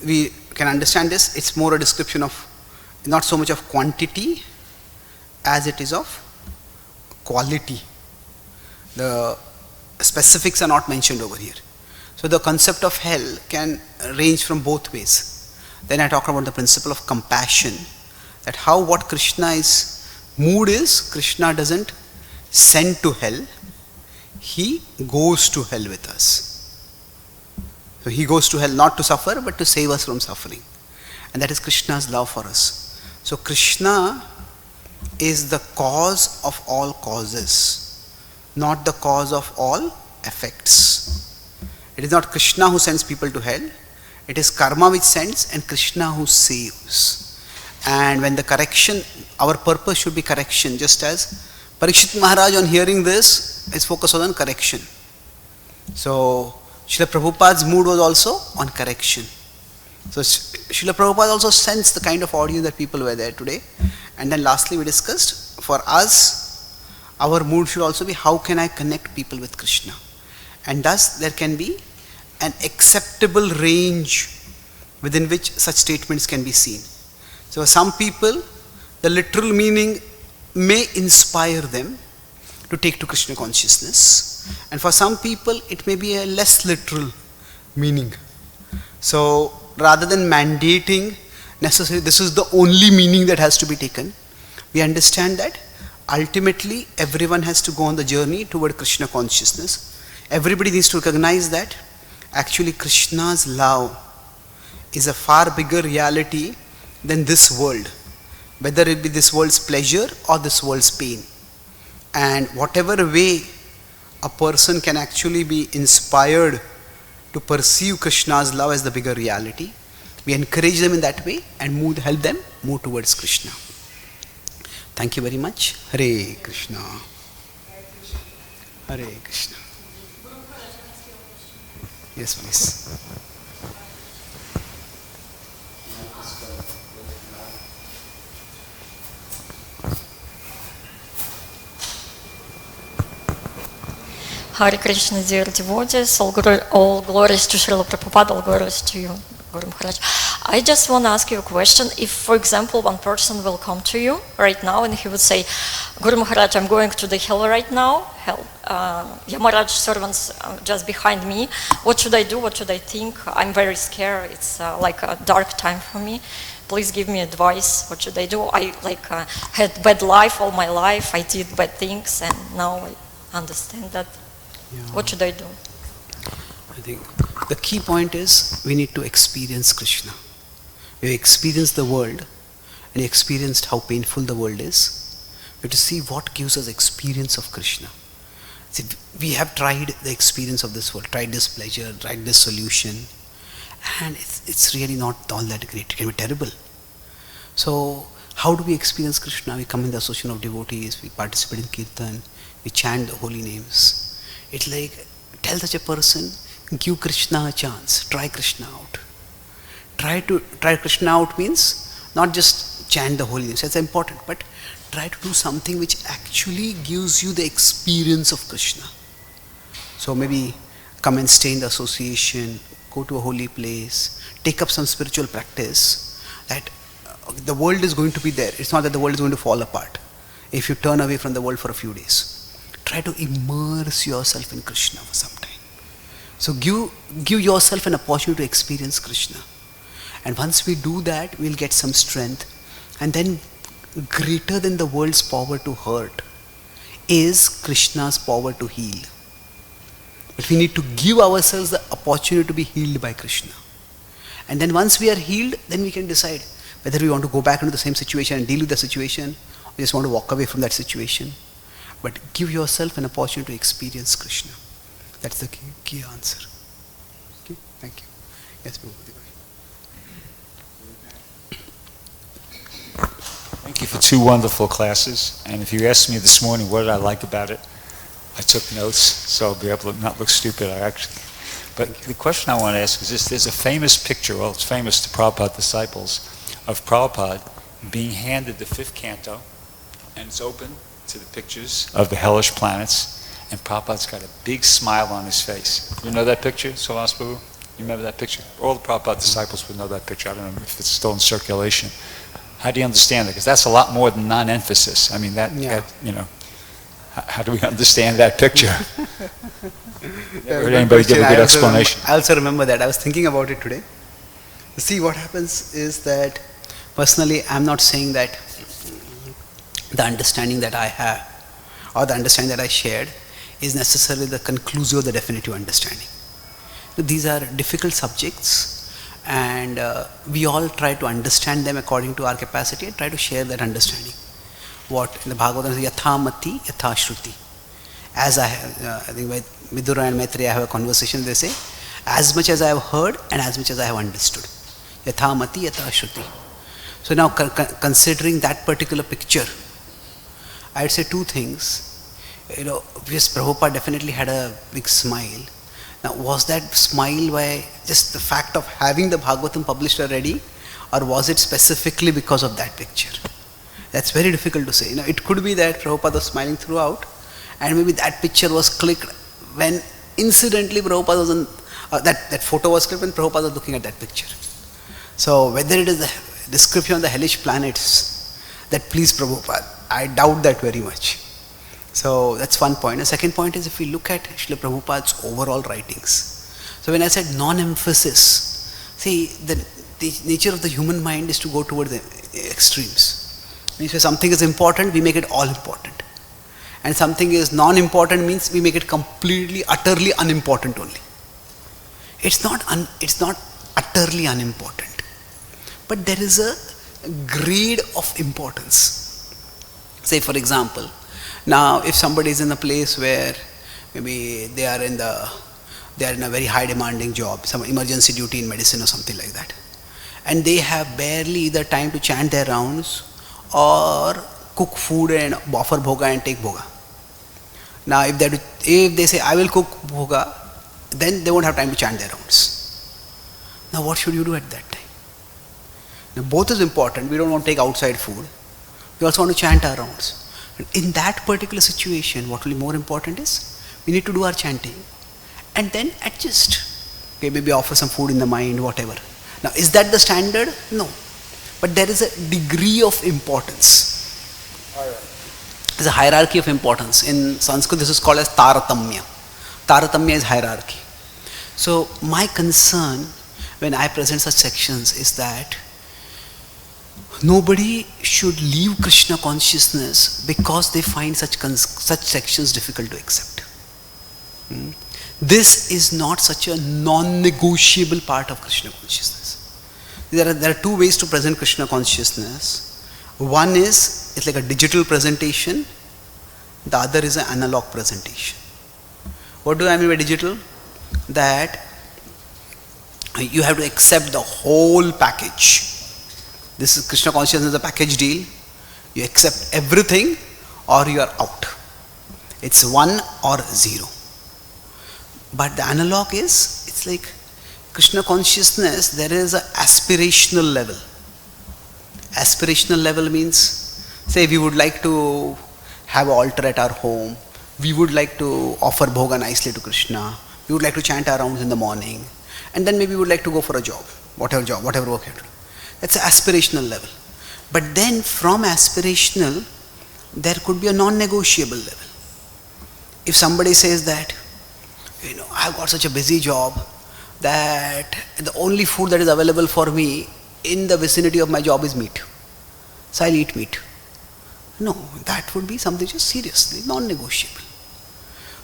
we can understand this, it's more a description of not so much of quantity as it is of quality. The specifics are not mentioned over here. So the concept of hell can range from both ways. Then I talk about the principle of compassion, that how what Krishna's mood is, Krishna doesn't send to hell, he goes to hell with us. So he goes to hell not to suffer, but to save us from suffering. And that is Krishna's love for us. So Krishna is the cause of all causes, not the cause of all effects. It is not Krishna who sends people to hell. It is karma which sends and Krishna who saves. And when the correction, our purpose should be correction, just as Parikshit Maharaj on hearing this, his focus was on correction. So Srila Prabhupada's mood was also on correction. So Srila Prabhupada also sensed the kind of audience that people were there today. And then lastly we discussed, for us, our mood should also be how can I connect people with Krishna. And thus there can be an acceptable range within which such statements can be seen. So for some people, the literal meaning may inspire them to take to Krishna consciousness. And for some people, it may be a less literal meaning. So rather than mandating necessarily this is the only meaning that has to be taken, we understand that ultimately everyone has to go on the journey toward Krishna consciousness. Everybody needs to recognize that actually Krishna's love is a far bigger reality than this world, whether it be this world's pleasure or this world's pain. And whatever way a person can actually be inspired to perceive Krishna's love as the bigger reality, we encourage them in that way and help them move towards Krishna. Thank you very much. Hare Krishna. Hare Krishna. Yes, please. Hare Krishna, dear devotees, all glories to Srila Prabhupada, all glories to you, Guru Maharaj. I just want to ask you a question. If, for example, one person will come to you right now and he would say, Guru Maharaj, I'm going to the hell right now, Yamaraj servants just behind me, what should I do, what should I think? I'm very scared, it's like a dark time for me. Please give me advice, what should I do? I had bad life all my life, I did bad things and now I understand that. Yeah. What should I do? I think the key point is we need to experience Krishna. We experienced the world and we experienced how painful the world is. We have to see what gives us experience of Krishna. See, we have tried the experience of this world, tried this pleasure, tried this solution, and it's really not all that great. It can be terrible. So how do we experience Krishna? We come in the association of devotees, we participate in kirtan, we chant the holy names. It's like, tell such a person, give Krishna a chance, try Krishna out. Try Krishna out means not just chant the holy names, that's important, but try to do something which actually gives you the experience of Krishna. So maybe come and stay in the association, go to a holy place, take up some spiritual practice, that the world is going to be there. It's not that the world is going to fall apart if you turn away from the world for a few days. Try to immerse yourself in Krishna for some time. So give yourself an opportunity to experience Krishna. And once we do that, we'll get some strength. And then greater than the world's power to hurt is Krishna's power to heal. But we need to give ourselves the opportunity to be healed by Krishna. And then once we are healed, then we can decide whether we want to go back into the same situation and deal with the situation, or just want to walk away from that situation. But give yourself an opportunity to experience Krishna. That's the key answer. Okay, thank you. Yes, Prabhupada. Thank you for 2 wonderful classes. And if you asked me this morning what did I like about it, I took notes, so I'll be able to not look stupid. But the question I want to ask is this: there's a famous picture, well, it's famous to Prabhupada disciples, of Prabhupada being handed the 5th canto, and it's open to the pictures of the hellish planets, and Prabhupada's got a big smile on his face. You know that picture, Salas Prabhu? You remember that picture? All the Prabhupada disciples would know that picture. I don't know if it's still in circulation. How do you understand it? Because that's a lot more than non-emphasis. I mean, how do we understand that picture? Never heard anybody give a good explanation. I also remember that. I was thinking about it today. See, what happens is that, personally, I'm not saying that the understanding that I have or the understanding that I shared is necessarily the conclusive or the definitive understanding. These are difficult subjects, and we all try to understand them according to our capacity and try to share that understanding. What in the Bhagavatam is yatha mati yatha shruti. As I think with Vidura and Maitreya have a conversation, they say, as much as I have heard and as much as I have understood. Yatha mati yatha shruti. So now considering that particular picture, I'd say 2 things. Yes, Prabhupada definitely had a big smile. Now, was that smile by just the fact of having the Bhagavatam published already, or was it specifically because of that picture? That's very difficult to say. It could be that Prabhupada was smiling throughout, and maybe that picture was clicked when incidentally Prabhupada was on, that photo was clicked when Prabhupada was looking at that picture. So whether it is the description of the hellish planets that pleased Prabhupada, I doubt that very much. So that's one point. The second point is, if we look at Srila Prabhupada's overall writings. So when I said non-emphasis, see, the nature of the human mind is to go toward the extremes. Means if something is important, we make it all important. And something is non-important means we make it completely, utterly unimportant only. It's not utterly unimportant. But there is a grade of importance. Say for example, now if somebody is in a place where maybe they are in a very high demanding job, some emergency duty in medicine or something like that, and they have barely either time to chant their rounds or cook food and offer bhoga and take bhoga. Now if they say, I will cook bhoga, then they won't have time to chant their rounds. Now what should you do at that time? Now both is important. We don't want to take outside food. We also want to chant our rounds. And in that particular situation, what will be more important is, we need to do our chanting and then adjust. Okay, maybe offer some food in the mind, whatever. Now is that the standard? No. But there is a degree of importance. There's a hierarchy of importance. In Sanskrit, this is called as Taratamya. Taratamya is hierarchy. So my concern when I present such sections is that nobody should leave Krishna consciousness because they find such sections difficult to accept. This is not such a non-negotiable part of Krishna consciousness. There are 2 ways to present Krishna consciousness. One is, it's like a digital presentation. The other is an analog presentation. What do I mean by digital? That you have to accept the whole package. This is Krishna consciousness is a package deal. You accept everything or you are out. It's 1 or 0. But the analog is, it's like Krishna consciousness, there is an aspirational level. Aspirational level means, Say we would like to have an altar at our home, we would like to offer bhoga nicely to Krishna, we would like to chant our rounds in the morning, and then maybe we would like to go for a job, whatever work you have to do. That's an aspirational level. But then from aspirational, there could be a non-negotiable level. If somebody says that, I've got such a busy job that the only food that is available for me in the vicinity of my job is meat, so I'll eat meat. No, that would be something just seriously non-negotiable.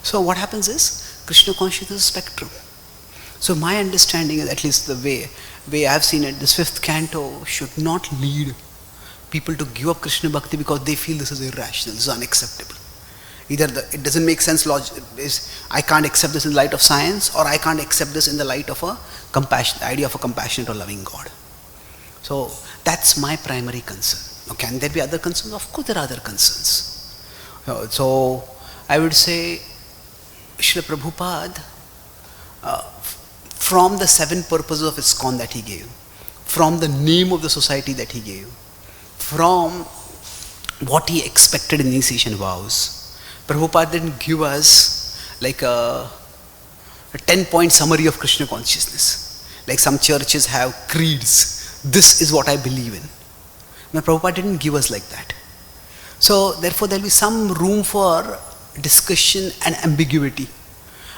So what happens is, Krishna consciousness is a spectrum. So my understanding is, at least the way I've seen it, this fifth canto should not lead people to give up Krishna Bhakti because they feel this is irrational, this is unacceptable. Either it doesn't make sense, I can't accept this in the light of science, or I can't accept this in the light of the idea of a compassionate or loving God. So that's my primary concern. Now, can there be other concerns? Of course there are other concerns. So I would say, Srila Prabhupada, from the 7 purposes of ISKCON that he gave, from the name of the society that he gave, from what he expected in initiation vows, Prabhupada didn't give us like a 10-point summary of Krishna consciousness. Like some churches have creeds. This is what I believe in. Now, Prabhupada didn't give us like that. So therefore there will be some room for discussion and ambiguity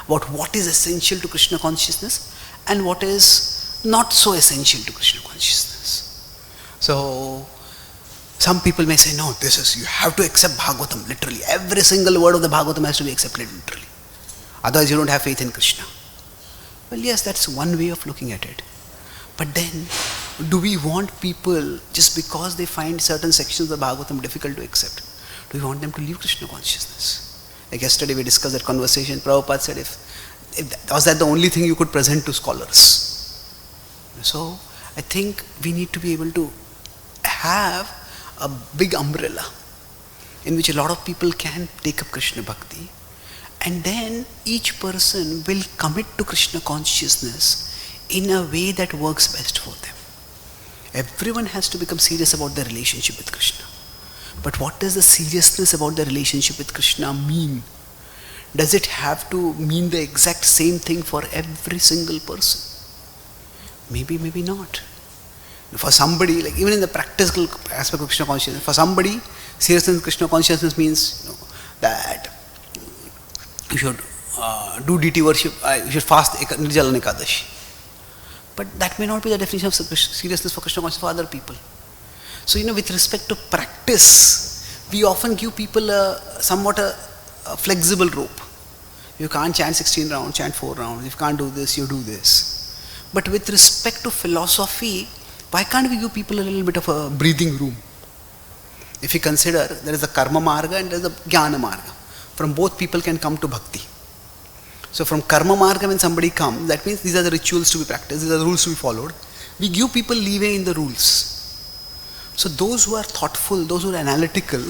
about what is essential to Krishna consciousness and what is not so essential to Krishna consciousness. So some people may say, no, you have to accept Bhagavatam literally. Every single word of the Bhagavatam has to be accepted literally. Otherwise you don't have faith in Krishna. Well, yes, that's one way of looking at it. But then, do we want people, just because they find certain sections of the Bhagavatam difficult to accept, do we want them to leave Krishna consciousness? Like yesterday we discussed that conversation. Prabhupada said, was that the only thing you could present to scholars? So I think we need to be able to have a big umbrella in which a lot of people can take up Krishna Bhakti, and then each person will commit to Krishna consciousness in a way that works best for them. Everyone has to become serious about their relationship with Krishna. But what does the seriousness about the relationship with Krishna mean? Does it have to mean the exact same thing for every single person? Maybe, maybe not. For somebody, like even in the practical aspect of Krishna consciousness, for somebody, seriousness in Krishna consciousness means that you should do deity worship, you should fast Nirjala Ekadashi. But that may not be the definition of seriousness for Krishna consciousness for other people. So, with respect to practice, we often give people somewhat a flexible rope. You can't chant 16 rounds, chant 4 rounds. If you can't do this, you do this. But with respect to philosophy, why can't we give people a little bit of a breathing room? If you consider, there is a karma marga and there is a jnana marga. From both people can come to bhakti. So from karma marga, when somebody comes, that means these are the rituals to be practiced, these are the rules to be followed. We give people leeway in the rules. So those who are thoughtful, those who are analytical,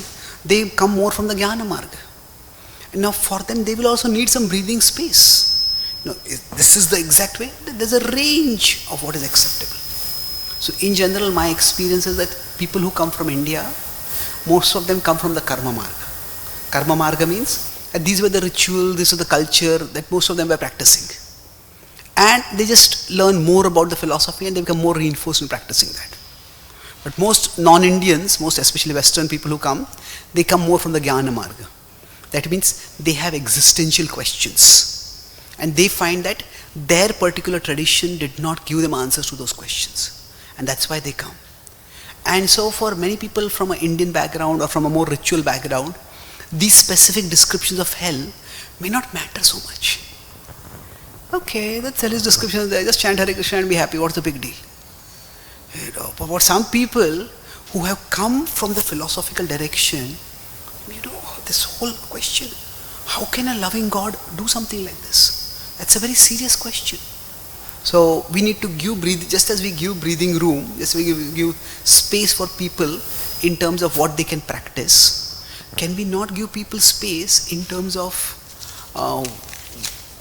they come more from the jnana marga. And now for them, they will also need some breathing space. This is the exact way. There's a range of what is acceptable. So in general, my experience is that people who come from India, most of them come from the karma marga. Karma marga means that these were the rituals, this was the culture that most of them were practicing. And they just learn more about the philosophy and they become more reinforced in practicing that. But most non-Indians, most especially Western people who come, they come more from the jnana marga. That means they have existential questions. And they find that their particular tradition did not give them answers to those questions. And that's why they come. And so for many people from an Indian background or from a more ritual background, these specific descriptions of hell may not matter so much. Okay, that's hell's description there. Just chant Hare Krishna and be happy. What's the big deal? But for some people who have come from the philosophical direction, this whole question, how can a loving God do something like this? That's a very serious question. So we need to give just as we give breathing room, just as we give space for people in terms of what they can practice, can we not give people space in terms of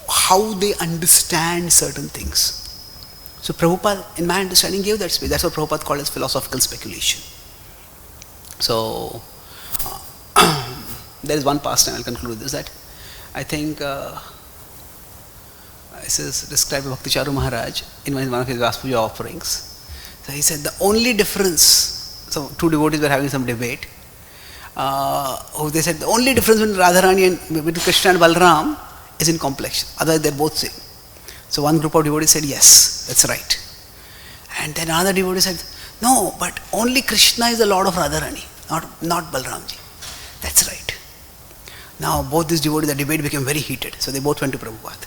how they understand certain things? So Prabhupada, in my understanding, gave that space. That's what Prabhupada called as philosophical speculation. So there is one pastime, I'll conclude with this, that I think this is described by Bhakti Charu Maharaj in one of his Vaspuja offerings. So he said the only difference, so two devotees were having some debate, they said the only difference between Radharani and between Krishna and Balram is in complexion, otherwise they're both same. So one group of devotees said yes, that's right. And then another devotee said, no, but only Krishna is the Lord of Radharani, not Balramji. That's right. Now both these devotees, the debate became very heated, so they both went to Prabhupada.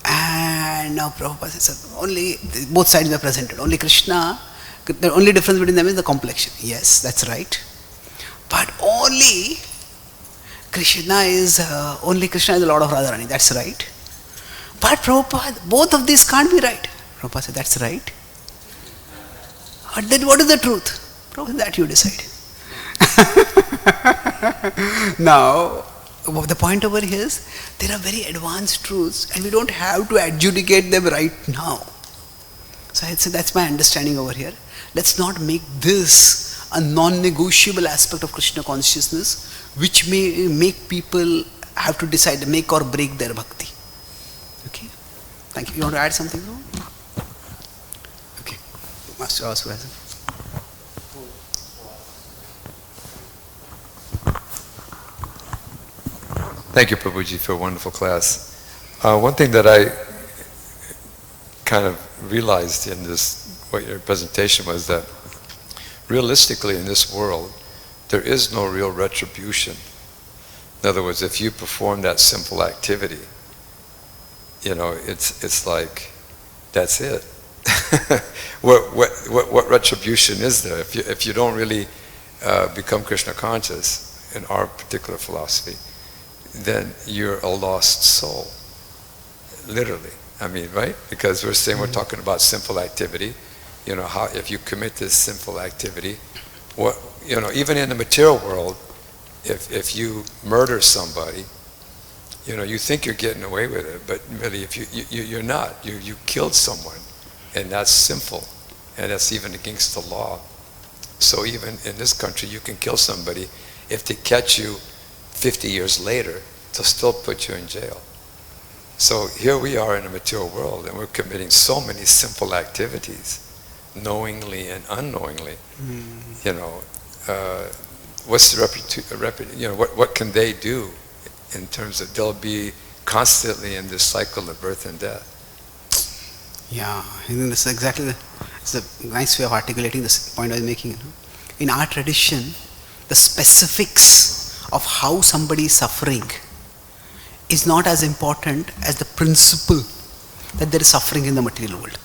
And now Prabhupada said, only, both sides were presented, only Krishna, the only difference between them is the complexion. Yes, that's right. But only Krishna is the Lord of Radharani, that's right. But Prabhupada, both of these can't be right. Prabhupada said, that's right. But then what is the truth? Prabhupada, that you decide. Now, the point over here is, there are very advanced truths and we don't have to adjudicate them right now. So I said, that's my understanding over here. Let's not make this a non-negotiable aspect of Krishna consciousness, which may make people have to decide, make or break their bhakti. Okay? Thank you. You want to add something? No? Okay. Master Aswaz. Thank you, Prabhuji, for a wonderful class. One thing that I kind of realized in what your presentation was that realistically in this world, there is no real retribution. In other words, if you perform that simple activity, it's like, that's it. What retribution is there? If you don't really become Krishna conscious in our particular philosophy, then you're a lost soul, literally. I mean, right? Because we're saying we're talking about simple activity. How if you commit this simple activity, even in the material world, if you murder somebody, you think you're getting away with it, but really, if you're not. You killed someone, and that's sinful, and that's even against the law. So even in this country, you can kill somebody. If they catch you 50 years later, they'll still put you in jail. So here we are in a material world, and we're committing so many simple activities, knowingly and unknowingly. What's the what can they do in terms of they'll be constantly in this cycle of birth and death? Yeah, I think this is exactly it's a nice way of articulating this point I was making. In our tradition, the specifics of how somebody is suffering is not as important as the principle that there is suffering in the material world.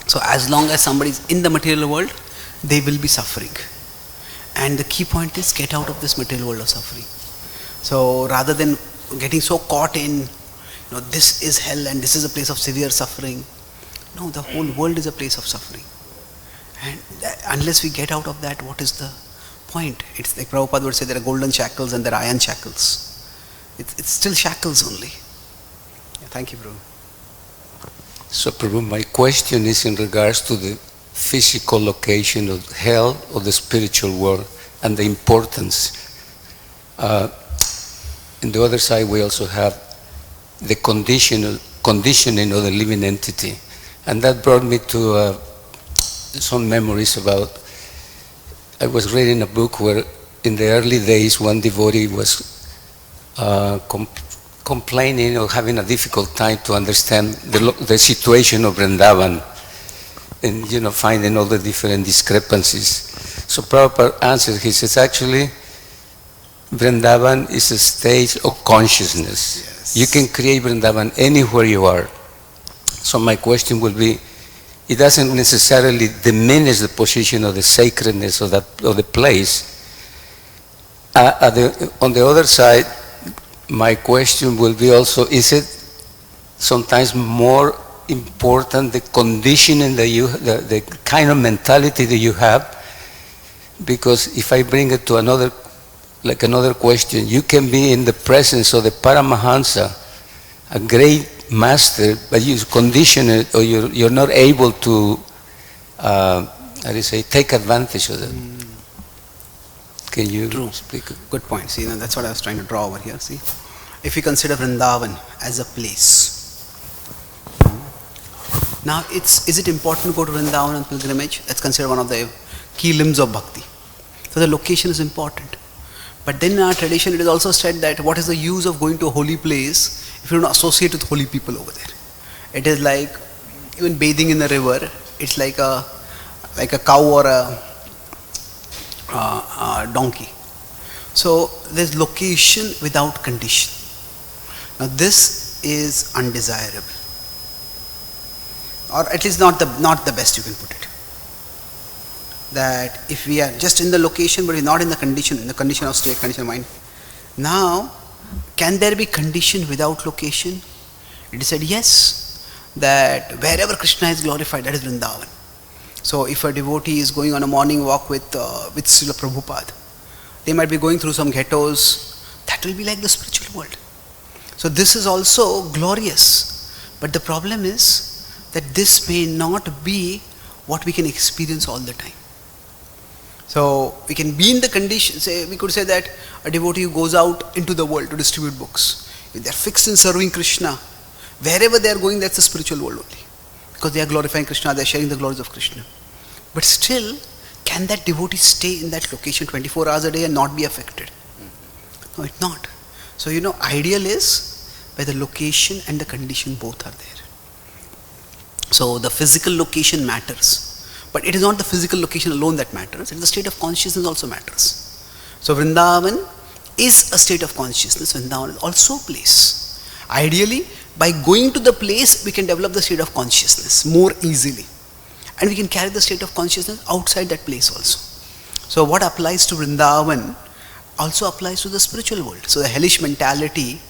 So as long as somebody is in the material world, they will be suffering. And the key point is get out of this material world of suffering. So rather than getting so caught in, this is hell and this is a place of severe suffering. No, the whole world is a place of suffering. And unless we get out of that, what is the point? It's like Prabhupada would say there are golden shackles and there are iron shackles. It's still shackles only. Yeah, thank you, Prabhu. So, Prabhu, my question is in regards to the physical location of hell or the spiritual world and the importance. In the other side, we also have the conditioning of the living entity. And that brought me to some memories about, I was reading a book where in the early days one devotee was complaining or having a difficult time to understand the situation of Vrindavan and finding all the different discrepancies. So Prabhupada answered, he says, actually Vrindavan is a state of consciousness. Yes. You can create Vrindavan anywhere you are. So my question would be, it doesn't necessarily diminish the position of the sacredness of the place. On the other side, my question will be also, is it sometimes more important the conditioning that the kind of mentality that you have? Because if I bring it to another question, you can be in the presence of the Paramahansa, a great master, but you condition it, or you're not able to, take advantage of it. Can you True. speak? Good point. See, that's what I was trying to draw over here. See, if we consider Vrindavan as a place, now is it important to go to Vrindavan on pilgrimage? That's considered one of the key limbs of bhakti. So the location is important. But then in our tradition, it is also said that what is the use of going to a holy place if you don't associate with holy people over there? It is like even bathing in the river. It's like a cow or a donkey. So there's location without condition. Now this is undesirable, or at least not the best you can put it. That if we are just in the location but we're not in the condition of state, condition of mind. Now, can there be condition without location? It is said yes, that wherever Krishna is glorified, that is Vrindavan. So if a devotee is going on a morning walk with Srila Prabhupada, they might be going through some ghettos, that will be like the spiritual world. So this is also glorious, but the problem is that this may not be what we can experience all the time. So we can be in the condition, we could say that a devotee who goes out into the world to distribute books, if they are fixed in serving Krishna, wherever they are going, that's the spiritual world only. Because they are glorifying Krishna, they are sharing the glories of Krishna. But still, can that devotee stay in that location 24 hours a day and not be affected? No, it's not. So ideal is where the location and the condition both are there. So the physical location matters. But it is not the physical location alone that matters, it is the state of consciousness also matters. So Vrindavan is a state of consciousness, Vrindavan is also a place. Ideally, by going to the place, we can develop the state of consciousness more easily. And we can carry the state of consciousness outside that place also. So what applies to Vrindavan also applies to the spiritual world. So the hellish mentality,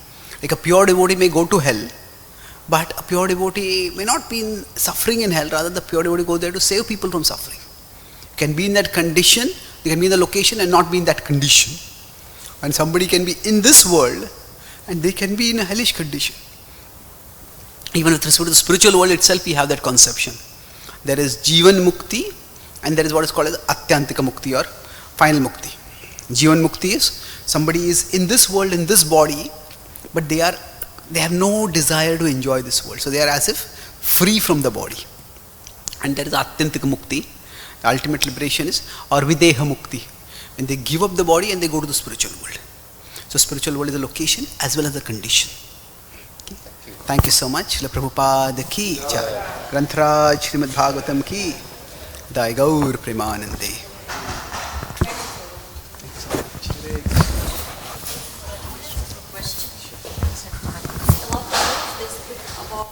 like a pure devotee may go to hell, but a pure devotee may not be suffering in hell, rather the pure devotee goes there to save people from suffering. You can be in that condition, you can be in the location and not be in that condition. And somebody can be in this world and they can be in a hellish condition. Even with respect to the spiritual world itself, we have that conception. There is Jivan Mukti and there is what is called as Atyantika Mukti or final Mukti. Jivan Mukti is somebody is in this world, in this body, but they have no desire to enjoy this world. So they are as if free from the body. And there is Atyantika Mukti. The ultimate liberation is or Videha Mukti. When they give up the body and they go to the spiritual world. So spiritual world is the location as well as the condition. Okay. Thank you so much. Srila Prabhupada ki jai. Grantaraj Srimad Bhagavatam ki jai. Gaur Premanande. About